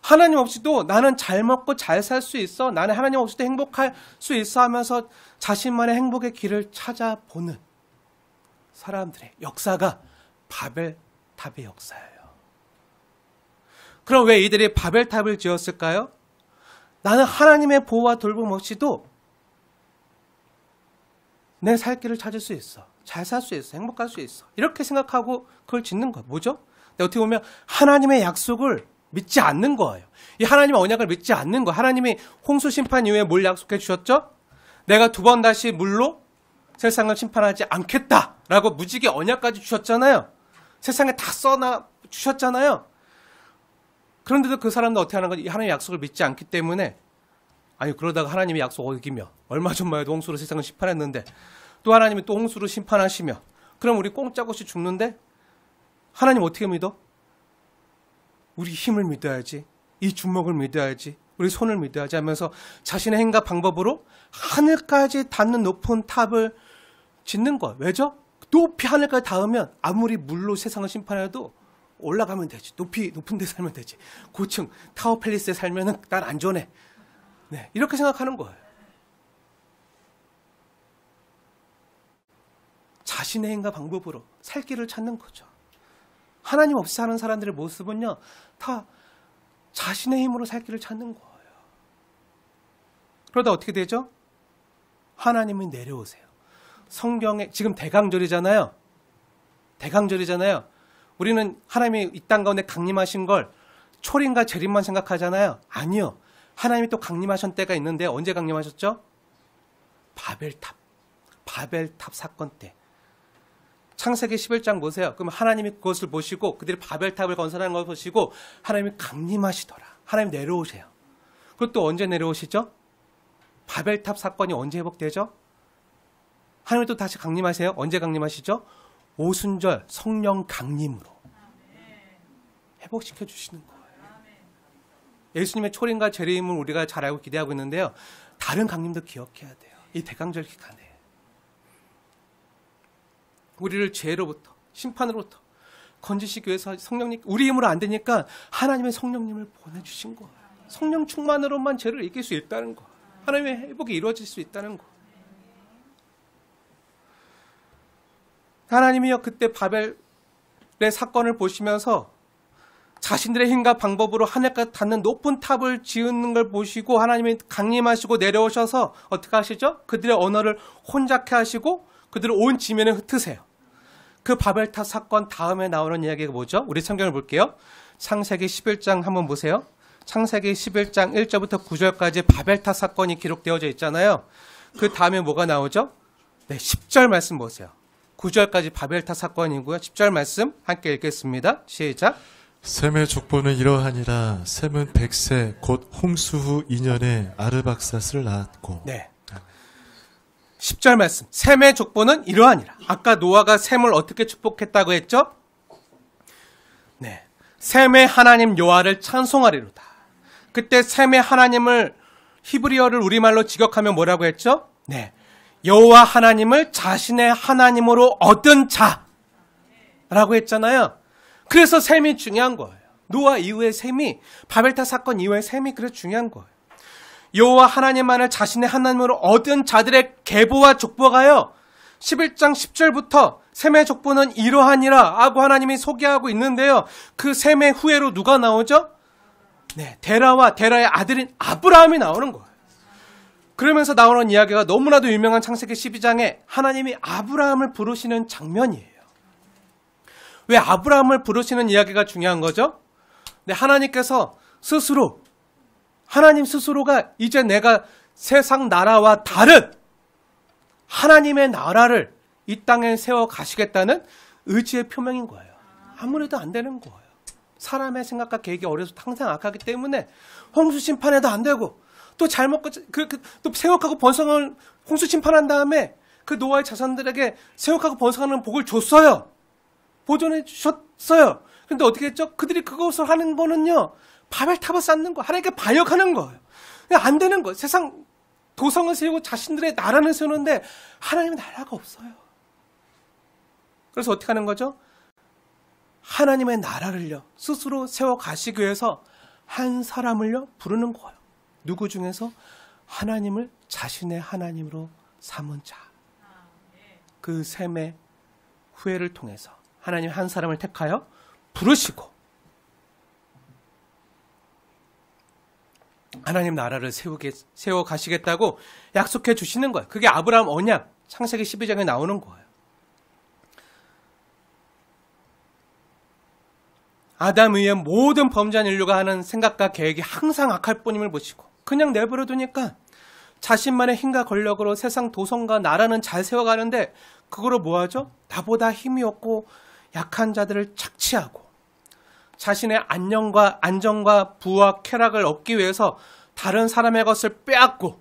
하나님 없이도 나는 잘 먹고 잘 살 수 있어, 나는 하나님 없이도 행복할 수 있어 하면서 자신만의 행복의 길을 찾아보는 사람들의 역사가 바벨탑의 역사예요. 그럼 왜 이들이 바벨탑을 지었을까요? 나는 하나님의 보호와 돌봄 없이도 내 살 길을 찾을 수 있어, 잘 살 수 있어, 행복할 수 있어, 이렇게 생각하고 그걸 짓는 거예요. 뭐죠? 근데 어떻게 보면 하나님의 약속을 믿지 않는 거예요. 이 하나님의 언약을 믿지 않는 거예요. 하나님이 홍수 심판 이후에 뭘 약속해 주셨죠? 내가 2번 다시 물로 세상을 심판하지 않겠다라고 무지개 언약까지 주셨잖아요. 세상에 다 써놔 주셨잖아요. 그런데도 그 사람도 어떻게 하는 거지? 하나님의 약속을 믿지 않기 때문에 아니 그러다가 하나님의 약속 어기며 얼마 전만 해도 홍수로 세상을 심판했는데 또 하나님이 또 홍수로 심판하시며 그럼 우리 꼼짝없이 죽는데 하나님 어떻게 믿어? 우리 힘을 믿어야지. 이 주먹을 믿어야지. 우리 손을 믿어야지 하면서 자신의 행과 방법으로 하늘까지 닿는 높은 탑을 짓는 거예요. 왜죠? 높이 하늘까지 닿으면 아무리 물로 세상을 심판해도 올라가면 되지. 높은 데 살면 되지. 고층 타워 팰리스에 살면은 난 안전해. 네, 이렇게 생각하는 거예요. 자신의 행과 방법으로 살 길을 찾는 거죠. 하나님 없이 사는 사람들의 모습은요, 다 자신의 힘으로 살 길을 찾는 거예요. 그러다 어떻게 되죠? 하나님이 내려오세요. 성경에 지금 대강절이잖아요. 대강절이잖아요. 우리는 하나님이 이 땅 가운데 강림하신 걸 초림과 재림만 생각하잖아요. 아니요. 하나님이 또 강림하신 때가 있는데 언제 강림하셨죠? 바벨탑 사건 때. 창세기 11장 보세요. 그럼 하나님이 그것을 보시고 그들이 바벨탑을 건설하는 걸 보시고 하나님이 강림하시더라. 하나님 내려오세요. 그것도 언제 내려오시죠? 바벨탑 사건이 언제 회복되죠? 하나님이 또 다시 강림하세요. 언제 강림하시죠? 오순절 성령 강림으로 회복시켜 주시는 거예요. 예수님의 초림과 재림을 우리가 잘 알고 기대하고 있는데요. 다른 강림도 기억해야 돼요. 이 대강절 기간에. 우리를 죄로부터 심판으로부터 건지시기 위해서 성령님 우리 힘으로 안 되니까 하나님의 성령님을 보내주신 거예요. 성령 충만으로만 죄를 이길 수 있다는 거. 하나님의 회복이 이루어질 수 있다는 거. 하나님이요 그때 바벨의 사건을 보시면서 자신들의 힘과 방법으로 하늘까지 닿는 높은 탑을 지은 걸 보시고 하나님이 강림하시고 내려오셔서 어떻게 하시죠? 그들의 언어를 혼잡케 하시고 그들을 온 지면에 흩으세요. 그 바벨탑 사건 다음에 나오는 이야기가 뭐죠? 우리 성경을 볼게요. 창세기 11장 한번 보세요. 창세기 11장 1절부터 9절까지 바벨탑 사건이 기록되어져 있잖아요. 그 다음에 뭐가 나오죠? 네, 10절 말씀 보세요. 9절까지 바벨탑 사건이고요. 10절 말씀 함께 읽겠습니다. 시작. 셈의 족보는 이러하니라. 셈은 100세 곧 홍수 후 2년에 아르박삿을 낳았고. 네. 10절 말씀. 셈의 족보는 이러하니라. 아까 노아가 셈을 어떻게 축복했다고 했죠? 네. 셈의 하나님 여호와를 찬송하리로다. 그때 셈의 하나님을 히브리어를 우리말로 직역하면 뭐라고 했죠? 네. 여호와 하나님을 자신의 하나님으로 얻은 자라고 했잖아요. 그래서 셈이 중요한 거예요. 노아 이후의 셈이 바벨탑 사건 이후의 셈이 그래서 중요한 거예요. 여호와 하나님만을 자신의 하나님으로 얻은 자들의 계보와 족보가요. 11장 10절부터 셈의 족보는 이러하니라 하고 하나님이 소개하고 있는데요. 그 셈의 후예로 누가 나오죠? 네, 데라와 데라의 아들인 아브라함이 나오는 거예요. 그러면서 나오는 이야기가 너무나도 유명한 창세기 12장에 하나님이 아브라함을 부르시는 장면이에요. 왜 아브라함을 부르시는 이야기가 중요한 거죠? 네, 하나님께서 스스로 하나님 스스로가 이제 내가 세상 나라와 다른 하나님의 나라를 이 땅에 세워 가시겠다는 의지의 표명인 거예요. 아무래도 안 되는 거예요. 사람의 생각과 계획이 어려서 항상 악하기 때문에 홍수 심판해도 안 되고 또 잘못 또 생육하고 번성을 홍수 심판한 다음에 그 노아의 자손들에게 생육하고 번성하는 복을 줬어요. 보존해 주셨어요. 근데 어떻게 했죠? 그들이 그것을 하는 거는요. 바벨탑을 쌓는 거, 하나님께 반역하는 거예요. 안 되는 거예요. 세상 도성을 세우고 자신들의 나라를 세우는데 하나님의 나라가 없어요. 그래서 어떻게 하는 거죠? 하나님의 나라를요. 스스로 세워 가시기 위해서 한 사람을요. 부르는 거예요. 누구 중에서? 하나님을 자신의 하나님으로 삼은 자. 그 셈의 후예를 통해서 하나님 한 사람을 택하여 부르시고 하나님 나라를 세워 가시겠다고 약속해 주시는 거예요. 그게 아브라함 언약 창세기 12장에 나오는 거예요. 아담 이후의 모든 범죄한 인류가 하는 생각과 계획이 항상 악할 뿐임을 보시고 그냥 내버려 두니까 자신만의 힘과 권력으로 세상 도성과 나라는 잘 세워가는데 그거로 뭐하죠? 나보다 힘이 없고 약한 자들을 착취하고 자신의 안정과 부와 쾌락을 얻기 위해서 다른 사람의 것을 빼앗고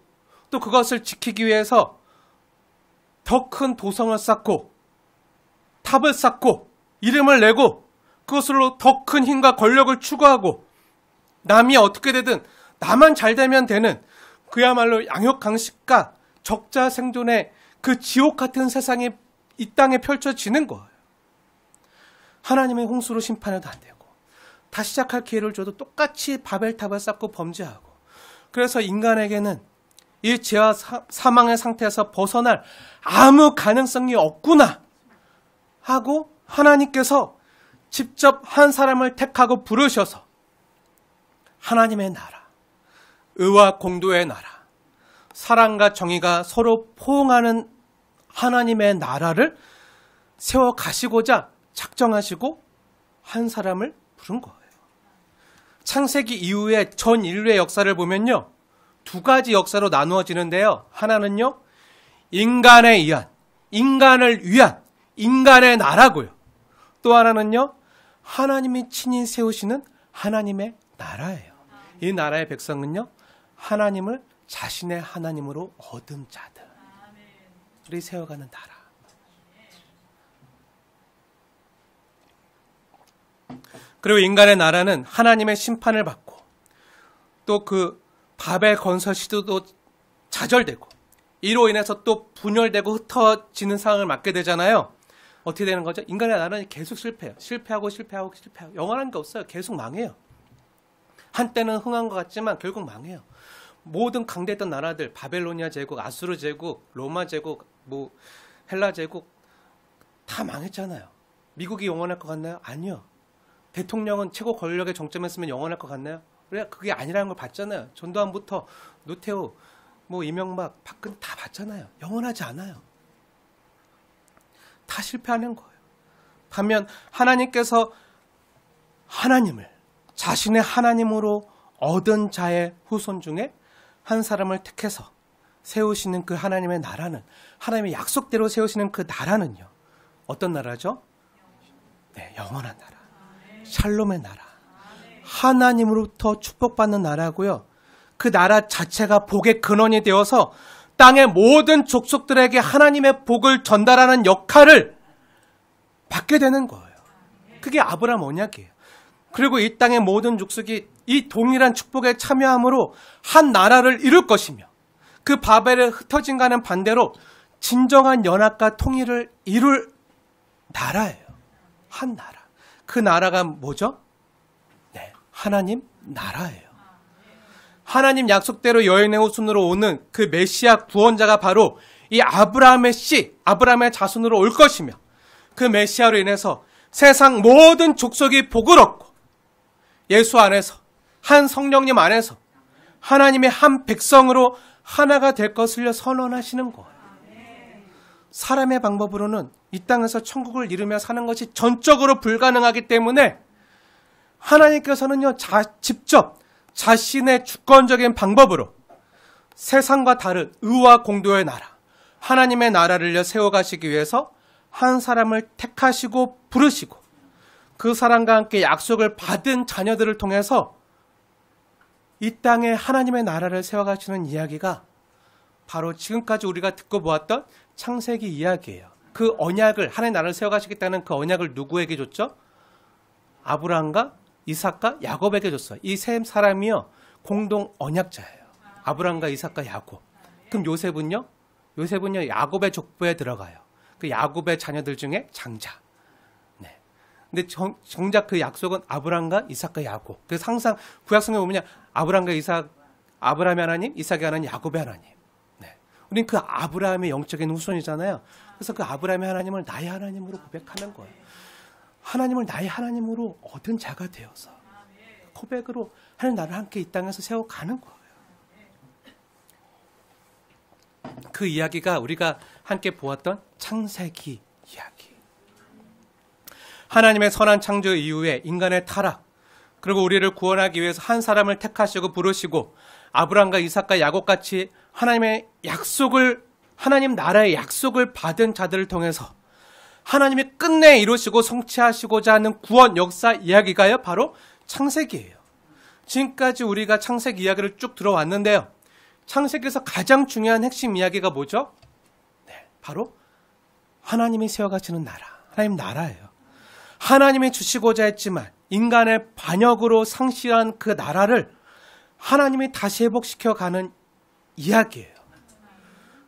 또 그것을 지키기 위해서 더 큰 도성을 쌓고 탑을 쌓고 이름을 내고 그것으로 더 큰 힘과 권력을 추구하고 남이 어떻게 되든 나만 잘 되면 되는 그야말로 양육강식과 적자 생존의 그 지옥 같은 세상이 이 땅에 펼쳐지는 거예요. 하나님의 홍수로 심판해도 안 되고 다시 시작할 기회를 줘도 똑같이 바벨탑을 쌓고 범죄하고 그래서 인간에게는 이 죄와 사망의 상태에서 벗어날 아무 가능성이 없구나 하고 하나님께서 직접 한 사람을 택하고 부르셔서 하나님의 나라, 의와 공도의 나라, 사랑과 정의가 서로 포옹하는 하나님의 나라를 세워 가시고자 작정하시고 한 사람을 부른 거예요. 창세기 이후에 전 인류의 역사를 보면요. 두 가지 역사로 나누어지는데요. 하나는요. 인간에 의한, 인간을 위한 인간의 나라고요. 또 하나는요. 하나님이 친히 세우시는 하나님의 나라예요. 이 나라의 백성은요. 하나님을 자신의 하나님으로 얻은 자들이 세워가는 나라. 그리고 인간의 나라는 하나님의 심판을 받고 또 그 바벨 건설 시도도 좌절되고 이로 인해서 또 분열되고 흩어지는 상황을 맞게 되잖아요. 어떻게 되는 거죠? 인간의 나라는 계속 실패해요. 실패하고 영원한 게 없어요. 계속 망해요. 한때는 흥한 것 같지만 결국 망해요. 모든 강대했던 나라들, 바벨로니아 제국, 아수르 제국, 로마 제국, 헬라 제국 다 망했잖아요. 미국이 영원할 것 같나요? 아니요. 대통령은 최고 권력의 정점에 있으면 영원할 것 같나요? 우리가 그게 아니라는 걸 봤잖아요. 전두환부터 노태우, 이명박, 박근혜 다 봤잖아요. 영원하지 않아요. 다 실패하는 거예요. 반면 하나님께서 하나님을 자신의 하나님으로 얻은 자의 후손 중에 한 사람을 택해서 세우시는 그 하나님의 나라는 하나님의 약속대로 세우시는 그 나라는요. 어떤 나라죠? 네, 영원한 나라. 샬롬의 나라. 하나님으로부터 축복받는 나라고요. 그 나라 자체가 복의 근원이 되어서 땅의 모든 족속들에게 하나님의 복을 전달하는 역할을 받게 되는 거예요. 그게 아브라함 언약이에요. 그리고 이 땅의 모든 족속이 이 동일한 축복에 참여함으로 한 나라를 이룰 것이며 그 바벨의 흩어진과는 반대로 진정한 연합과 통일을 이룰 나라예요. 한 나라. 그 나라가 뭐죠? 네, 하나님 나라예요. 하나님 약속대로 여인의 후손으로 오는 그 메시아 구원자가 바로 이 아브라함의 씨, 아브라함의 자손으로 올 것이며 그 메시아로 인해서 세상 모든 족속이 복을 얻고 예수 안에서 한 성령님 안에서 하나님의 한 백성으로 하나가 될 것을 선언하시는 거예요. 사람의 방법으로는 이 땅에서 천국을 이루며 사는 것이 전적으로 불가능하기 때문에 하나님께서는요, 직접 자신의 주권적인 방법으로 세상과 다른 의와 공도의 나라, 하나님의 나라를 세워가시기 위해서 한 사람을 택하시고 부르시고 그 사람과 함께 약속을 받은 자녀들을 통해서 이 땅에 하나님의 나라를 세워가시는 이야기가 바로 지금까지 우리가 듣고 보았던 창세기 이야기예요. 그 언약을, 하나님의 나라를 세워가시겠다는 그 언약을 누구에게 줬죠? 아브라함과 이삭과 야곱에게 줬어요. 이 세 사람이요, 공동 언약자예요. 아브라함과 이삭과 야곱. 그럼 요셉은요? 요셉은요, 야곱의 족보에 들어가요. 그 야곱의 자녀들 중에 장자. 네. 근데 정작 그 약속은 아브라함과 이삭과 야곱. 그래서 항상 구약성경에 보면 아브라함과 이삭, 아브라함의 하나님, 이삭의 하나님, 야곱의 하나님. 네. 우린 그 아브라함의 영적인 후손이잖아요. 그래서 그 아브라함의 하나님을 나의 하나님으로 고백하는 거예요. 하나님을 나의 하나님으로 얻은 자가 되어서 고백으로 하나님 나를 함께 이 땅에서 세워가는 거예요. 그 이야기가 우리가 함께 보았던 창세기 이야기. 하나님의 선한 창조 이후에 인간의 타락, 그리고 우리를 구원하기 위해서 한 사람을 택하시고 부르시고 아브라함과 이삭과 야곱같이 하나님 나라의 약속을 받은 자들을 통해서 하나님이 끝내 이루시고 성취하시고자 하는 구원 역사 이야기가요, 바로 창세기예요. 지금까지 우리가 창세기 이야기를 쭉 들어왔는데요. 창세기에서 가장 중요한 핵심 이야기가 뭐죠? 네, 바로 하나님이 세워가시는 나라, 하나님 나라예요. 하나님이 주시고자 했지만 인간의 반역으로 상실한 그 나라를 하나님이 다시 회복시켜가는 이야기예요.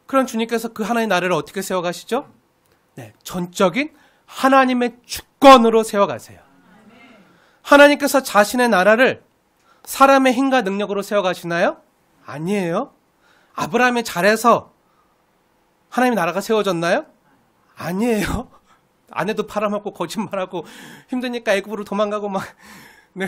그런 주님께서 그 하나님의 나라를 어떻게 세워가시죠? 네, 전적인 하나님의 주권으로 세워가세요. 하나님께서 자신의 나라를 사람의 힘과 능력으로 세워가시나요? 아니에요. 아브라함이 잘해서 하나님의 나라가 세워졌나요? 아니에요. 아내도 팔아먹고 거짓말하고 힘드니까 애굽으로 도망가고 막. 네.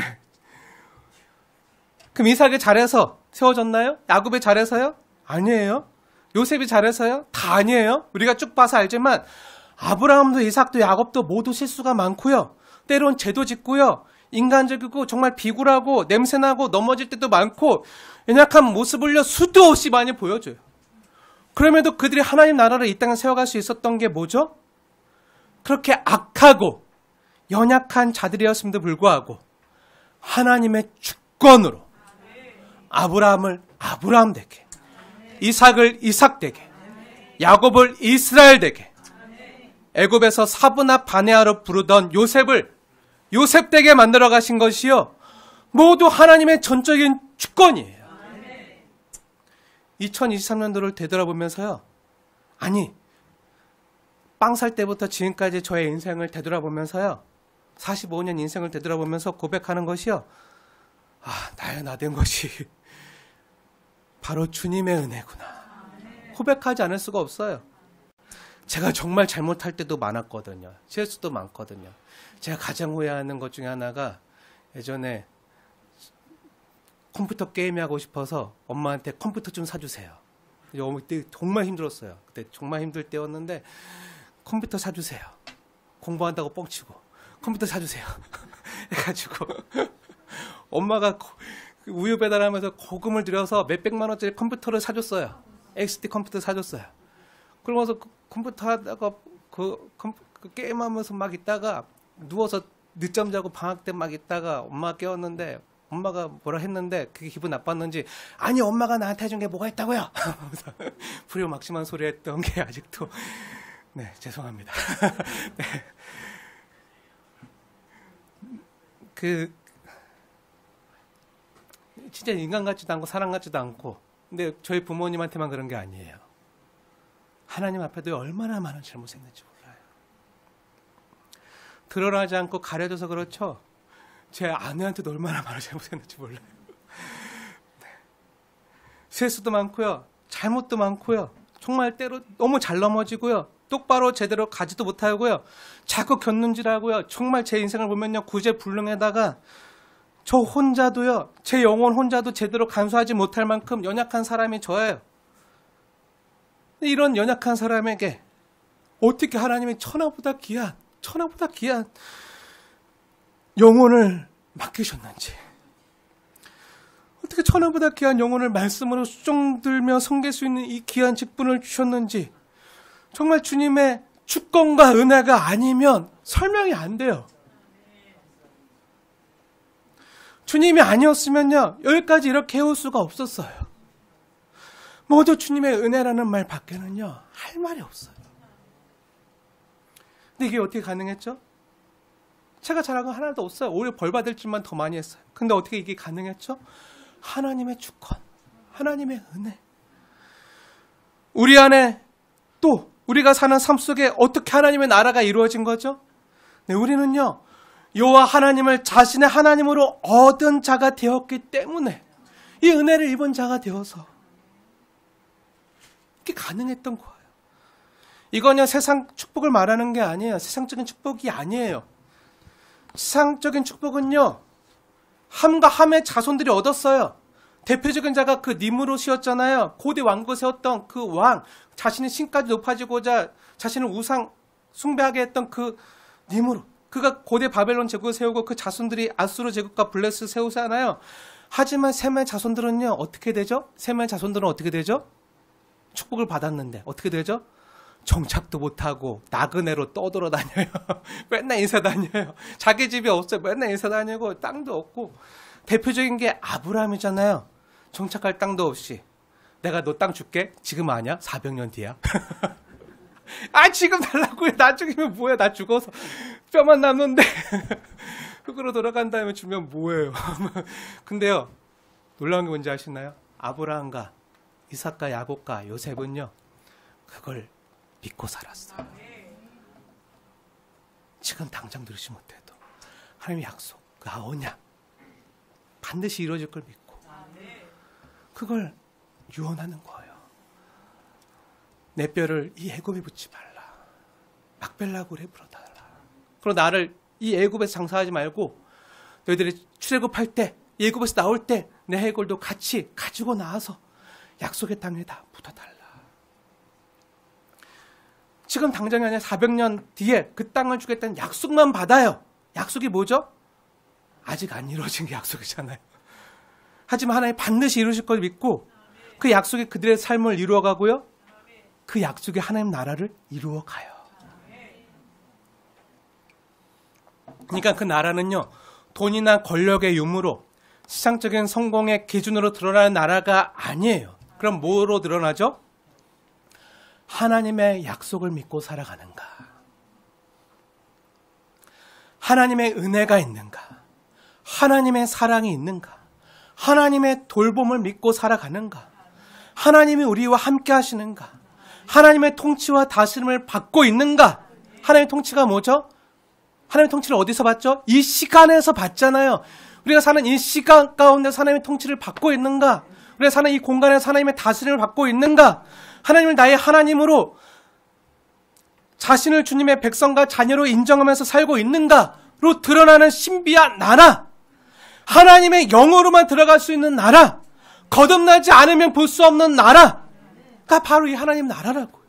그럼 이삭이 잘해서 세워졌나요? 야곱이 잘해서요? 아니에요. 요셉이 잘해서요? 다 아니에요. 우리가 쭉 봐서 알지만 아브라함도 이삭도 야곱도 모두 실수가 많고요. 때론 죄도 짓고요. 인간적이고 정말 비굴하고 냄새나고 넘어질 때도 많고 연약한 모습을요 수도 없이 많이 보여줘요. 그럼에도 그들이 하나님 나라를 이 땅에 세워갈 수 있었던 게 뭐죠? 그렇게 악하고 연약한 자들이었음에도 불구하고 하나님의 주권으로 아브라함을 아브라함 되게, 이삭을 이삭 되게, 야곱을 이스라엘 되게, 애굽에서 사브나 바네아로 부르던 요셉을 요셉 되게 만들어 가신 것이요, 모두 하나님의 전적인 주권이에요. 2023년도를 되돌아보면서요, 아니 빵 살 때부터 지금까지 저의 인생을 되돌아보면서요, 45년 인생을 되돌아보면서 고백하는 것이요, 나의 나된 것이 바로 주님의 은혜구나. 고백하지 않을 수가 없어요. 제가 정말 잘못할 때도 많았거든요. 실수도 많거든요. 제가 가장 후회하는 것 중에 하나가 예전에 컴퓨터 게임이 하고 싶어서 엄마한테 컴퓨터 좀 사주세요. 그때 정말 힘들었어요. 그때 정말 힘들 때였는데 컴퓨터 사주세요. 공부한다고 뻥치고 컴퓨터 사주세요. 해가지고 엄마가 우유 배달하면서 거금을 들여서 몇백만 원짜리 컴퓨터를 사줬어요. XD 컴퓨터 사줬어요. 그러면서 컴퓨터 하다가 그 게임하면서 막 있다가 누워서 늦잠 자고 방학 때 막 있다가 엄마가 깨웠는데 엄마가 뭐라 했는데 그게 기분 나빴는지, 아니 엄마가 나한테 해준 게 뭐가 있다고요? 불효막심한 소리 했던 게 아직도, 네, 죄송합니다. 네. 진짜 인간 같지도 않고 사람 같지도 않고, 근데 저희 부모님한테만 그런 게 아니에요. 하나님 앞에도 얼마나 많은 잘못했는지 몰라요. 드러나지 않고 가려져서 그렇죠. 제 아내한테도 얼마나 많은 잘못했는지 몰라요. 네. 실수도 많고요, 잘못도 많고요, 정말 때로 너무 잘 넘어지고요, 똑바로 제대로 가지도 못하고요, 자꾸 곁눈질하고요. 정말 제 인생을 보면요, 구제불능에다가 저 혼자도요, 제 영혼 혼자도 제대로 간수하지 못할 만큼 연약한 사람이 저예요. 이런 연약한 사람에게 어떻게 하나님이 천하보다 귀한 영혼을 맡기셨는지, 어떻게 천하보다 귀한 영혼을 말씀으로 수종들며 섬길 수 있는 이 귀한 직분을 주셨는지, 정말 주님의 주권과 은혜가 아니면 설명이 안 돼요. 주님이 아니었으면요, 여기까지 이렇게 해올 수가 없었어요. 모두 주님의 은혜라는 말 밖에는요, 할 말이 없어요. 근데 이게 어떻게 가능했죠? 제가 잘한 건 하나도 없어요. 오히려 벌 받을 짓만 더 많이 했어요. 근데 어떻게 이게 가능했죠? 하나님의 주권, 하나님의 은혜. 우리 안에 또 우리가 사는 삶 속에 어떻게 하나님의 나라가 이루어진 거죠? 네, 우리는요, 여호와 하나님을 자신의 하나님으로 얻은 자가 되었기 때문에, 이 은혜를 입은 자가 되어서 이게 가능했던 거예요. 이거는요, 세상 축복을 말하는 게 아니에요. 세상적인 축복이 아니에요. 세상적인 축복은요, 함과 함의 자손들이 얻었어요. 대표적인 자가 그 니므롯이었잖아요. 고대 왕국을 세웠던 그 왕, 자신의 신까지 높아지고자 자신을 우상 숭배하게 했던 그 니므롯. 그가 고대 바벨론 제국을 세우고 그 자손들이 아수르 제국과 블레스 세우잖아요. 하지만 셈의 자손들은요, 어떻게 되죠? 셈의 자손들은 어떻게 되죠? 축복을 받았는데 어떻게 되죠? 정착도 못하고 나그네로 떠돌아다녀요. 맨날 인사 다녀요. 자기 집이 없어요. 맨날 인사 다니고 땅도 없고. 대표적인 게 아브라함이잖아요. 정착할 땅도 없이. 내가 너 땅 줄게. 지금 아니야? 400년 뒤야. 아, 지금 달라고 해. 나중이면 뭐야? 나 죽어서 뼈만 남는데. 흙으로 돌아간 다음에 주면 뭐예요? 근데요, 놀라운 게 뭔지 아시나요? 아브라함과 이삭과 야곱과 요셉은요, 그걸 믿고 살았어요. 지금 당장 들으시 못해도 하나님의 약속, 그 언약 반드시 이루어질 걸 믿고 그걸 유언하는 거예요. 내 뼈를 이 애굽에 붙지 말라. 막벨라굴에 불어달라. 그리고 나를 이 애굽에서 장사하지 말고 너희들이 출애굽할 때, 애굽에서 나올 때 내 해골도 같이 가지고 나와서 약속의 땅에다 묻어달라. 지금 당장이 아니라 400년 뒤에 그 땅을 주겠다는 약속만 받아요. 약속이 뭐죠? 아직 안 이루어진 게 약속이잖아요. 하지만 하나님 반드시 이루실 걸 믿고 그 약속이 그들의 삶을 이루어가고요. 그 약속이 하나님 나라를 이루어가요. 그러니까 그 나라는요, 돈이나 권력의 유무로 시장적인 성공의 기준으로 드러나는 나라가 아니에요. 그럼 뭐로 드러나죠? 하나님의 약속을 믿고 살아가는가? 하나님의 은혜가 있는가? 하나님의 사랑이 있는가? 하나님의 돌봄을 믿고 살아가는가? 하나님이 우리와 함께 하시는가? 하나님의 통치와 다스림을 받고 있는가? 하나님의 통치가 뭐죠? 하나님의 통치를 어디서 받죠? 이 시간에서 받잖아요. 우리가 사는 이 시간 가운데서 하나님의 통치를 받고 있는가? 우리가 사는 이 공간에서 하나님의 다스림을 받고 있는가? 하나님을 나의 하나님으로 자신을 주님의 백성과 자녀로 인정하면서 살고 있는가로 드러나는 신비한 나라, 하나님의 영으로만 들어갈 수 있는 나라, 거듭나지 않으면 볼 수 없는 나라가 바로 이 하나님 나라라고요.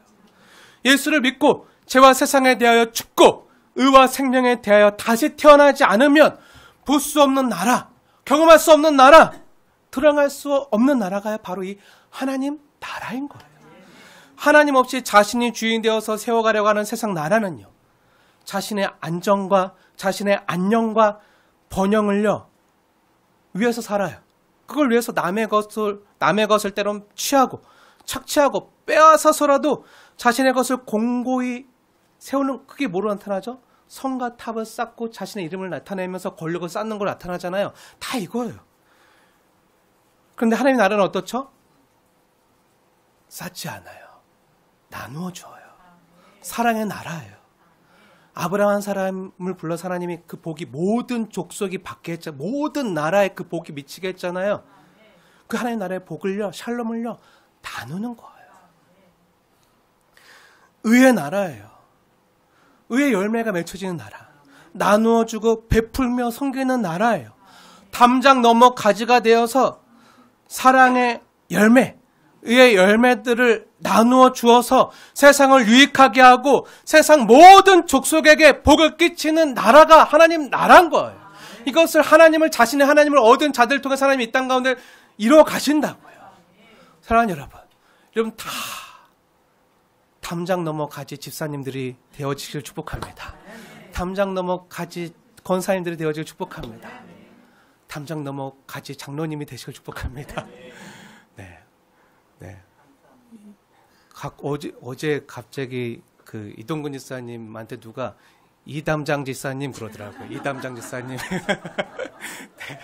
예수를 믿고 죄와 세상에 대하여 죽고 의와 생명에 대하여 다시 태어나지 않으면 볼 수 없는 나라, 경험할 수 없는 나라, 들어갈 수 없는 나라가 바로 이 하나님 나라인 거예요. 하나님 없이 자신이 주인 되어서 세워가려고 하는 세상 나라는요, 자신의 안정과 자신의 안녕과 번영을요 위해서 살아요. 그걸 위해서 남의 것을 때론 취하고 착취하고 빼앗아서라도 자신의 것을 공고히 세우는, 그게 뭐로 나타나죠? 성과 탑을 쌓고 자신의 이름을 나타내면서 권력을 쌓는 걸 나타나잖아요. 다 이거예요. 그런데 하나님의 나라는 어떻죠? 쌓지 않아요. 나누어 줘요. 사랑의 나라예요. 아브라함 한 사람을 불러서 하나님이 그 복이 모든 족속이 받게 했잖아요. 모든 나라에 그 복이 미치게 했잖아요. 그 하나님 나라의 복을요, 샬롬을요, 나누는 거예요. 의의 나라예요. 의의 열매가 맺혀지는 나라. 나누어 주고 베풀며 섬기는 나라예요. 담장 넘어 가지가 되어서 사랑의 열매, 의의 열매들을 나누어 주어서 세상을 유익하게 하고 세상 모든 족속에게 복을 끼치는 나라가 하나님 나라인 거예요. 이것을 하나님을, 자신의 하나님을 얻은 자들 통해서 하나님이 이 땅 가운데 이루어 가신다고요. 사랑하는 여러분 다 담장 넘어 가지 집사님들이 되어지길 축복합니다. 담장 넘어 가지 권사님들이 되어지길 축복합니다. 담장 넘어 가지 장로님이 되시길 축복합니다. 네. 어제 갑자기 그 이동근 지사님한테 누가 이담장 지사님 그러더라고요. 이담장 지사님. 네.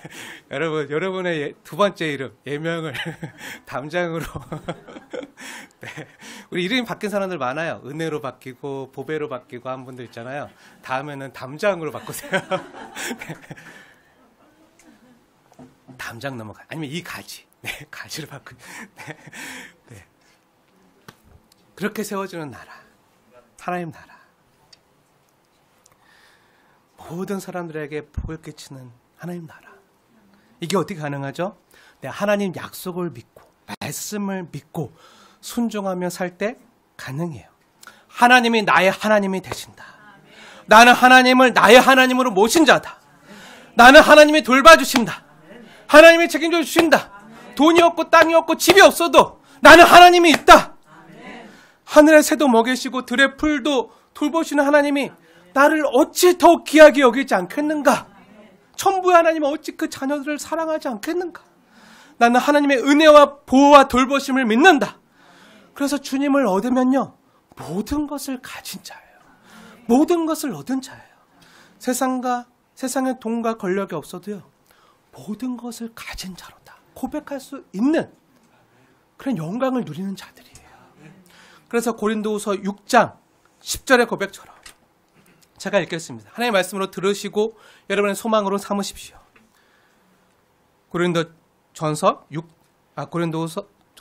여러분의 두 번째 이름, 예명을 담장으로. 네. 우리 이름이 바뀐 사람들 많아요. 은혜로 바뀌고, 보배로 바뀌고 한 분들 있잖아요. 다음에는 담장으로 바꾸세요. 네. 담장 넘어가. 아니면 이 가지. 네, 가지를 바꾸. 네. 네. 그렇게 세워주는 나라. 하나님 나라. 모든 사람들에게 복을 끼치는 하나님 나라. 이게 어떻게 가능하죠? 네, 하나님 약속을 믿고, 말씀을 믿고, 순종하며 살 때 가능해요. 하나님이 나의 하나님이 되신다. 나는 하나님을 나의 하나님으로 모신 자다. 나는 하나님이 돌봐주신다. 하나님이 책임져 주신다. 돈이 없고 땅이 없고 집이 없어도 나는 하나님이 있다. 하늘의 새도 먹이시고 들의 풀도 돌보시는 하나님이 나를 어찌 더 귀하게 여기지 않겠는가? 천부의 하나님은 어찌 그 자녀들을 사랑하지 않겠는가? 나는 하나님의 은혜와 보호와 돌보심을 믿는다. 그래서 주님을 얻으면요, 모든 것을 가진 자예요. 모든 것을 얻은 자예요. 세상의 돈과 권력이 없어도요, 모든 것을 가진 자로다 고백할 수 있는 그런 영광을 누리는 자들이에요. 그래서 고린도후서 6장 10절의 고백처럼 제가 읽겠습니다. 하나님의 말씀으로 들으시고 여러분의 소망으로 삼으십시오. 고린도후서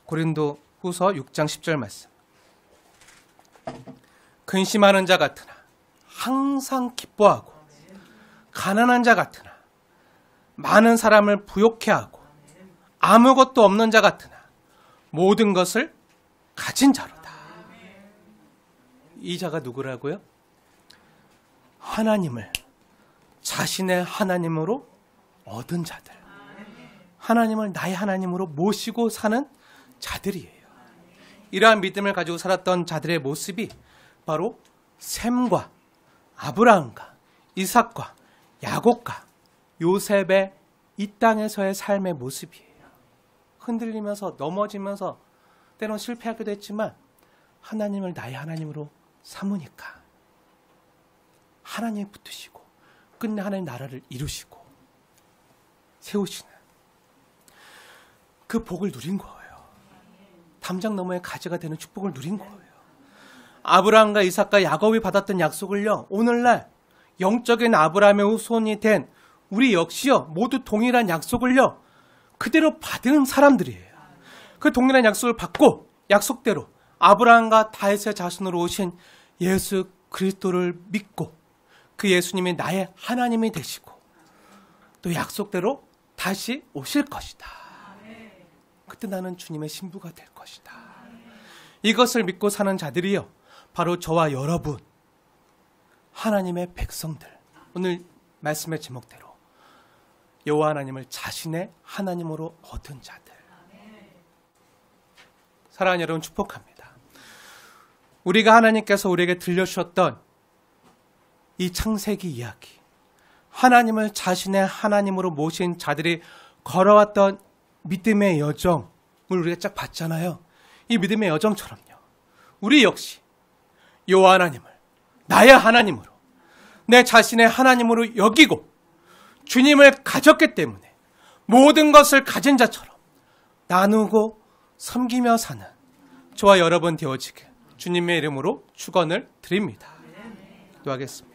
6장 10절 말씀. 근심하는 자 같으나 항상 기뻐하고, 가난한 자 같으나 많은 사람을 부욕해 하고, 아무것도 없는 자 같으나 모든 것을 가진 자로다. 이 자가 누구라고요? 하나님을 자신의 하나님으로 얻은 자들, 하나님을 나의 하나님으로 모시고 사는 자들이에요. 이러한 믿음을 가지고 살았던 자들의 모습이 바로 셈과 아브라함과 이삭과 야곱과 요셉의 이 땅에서의 삶의 모습이에요. 흔들리면서 넘어지면서 때론 실패하기도 했지만 하나님을 나의 하나님으로 삼으니까 하나님이 붙으시고 끝내 하나님 나라를 이루시고 세우시는 그 복을 누린 거예요. 담장 너머의 가지가 되는 축복을 누린 거예요. 아브라함과 이삭과 야곱이 받았던 약속을요, 오늘날 영적인 아브라함의 후손이 된 우리 역시요, 모두 동일한 약속을요, 그대로 받은 사람들이에요. 그 동일한 약속을 받고 약속대로 아브라함과 다윗의 자손으로 오신 예수 그리스도를 믿고 그 예수님이 나의 하나님이 되시고 또 약속대로 다시 오실 것이다. 그때 나는 주님의 신부가 될 것이다. 이것을 믿고 사는 자들이요, 바로 저와 여러분, 하나님의 백성들. 오늘 말씀의 제목대로 여호와 하나님을 자신의 하나님으로 얻은 자들. 사랑하는 여러분, 축복합니다. 우리가 하나님께서 우리에게 들려주셨던 이 창세기 이야기, 하나님을 자신의 하나님으로 모신 자들이 걸어왔던 믿음의 여정을 우리가 쫙 봤잖아요. 이 믿음의 여정처럼요, 우리 역시 여호와 하나님을 나의 하나님으로, 내 자신의 하나님으로 여기고 주님을 가졌기 때문에 모든 것을 가진 자처럼 나누고 섬기며 사는 저와 여러분 되어지게 주님의 이름으로 축원을 드립니다. 기도하겠습니다.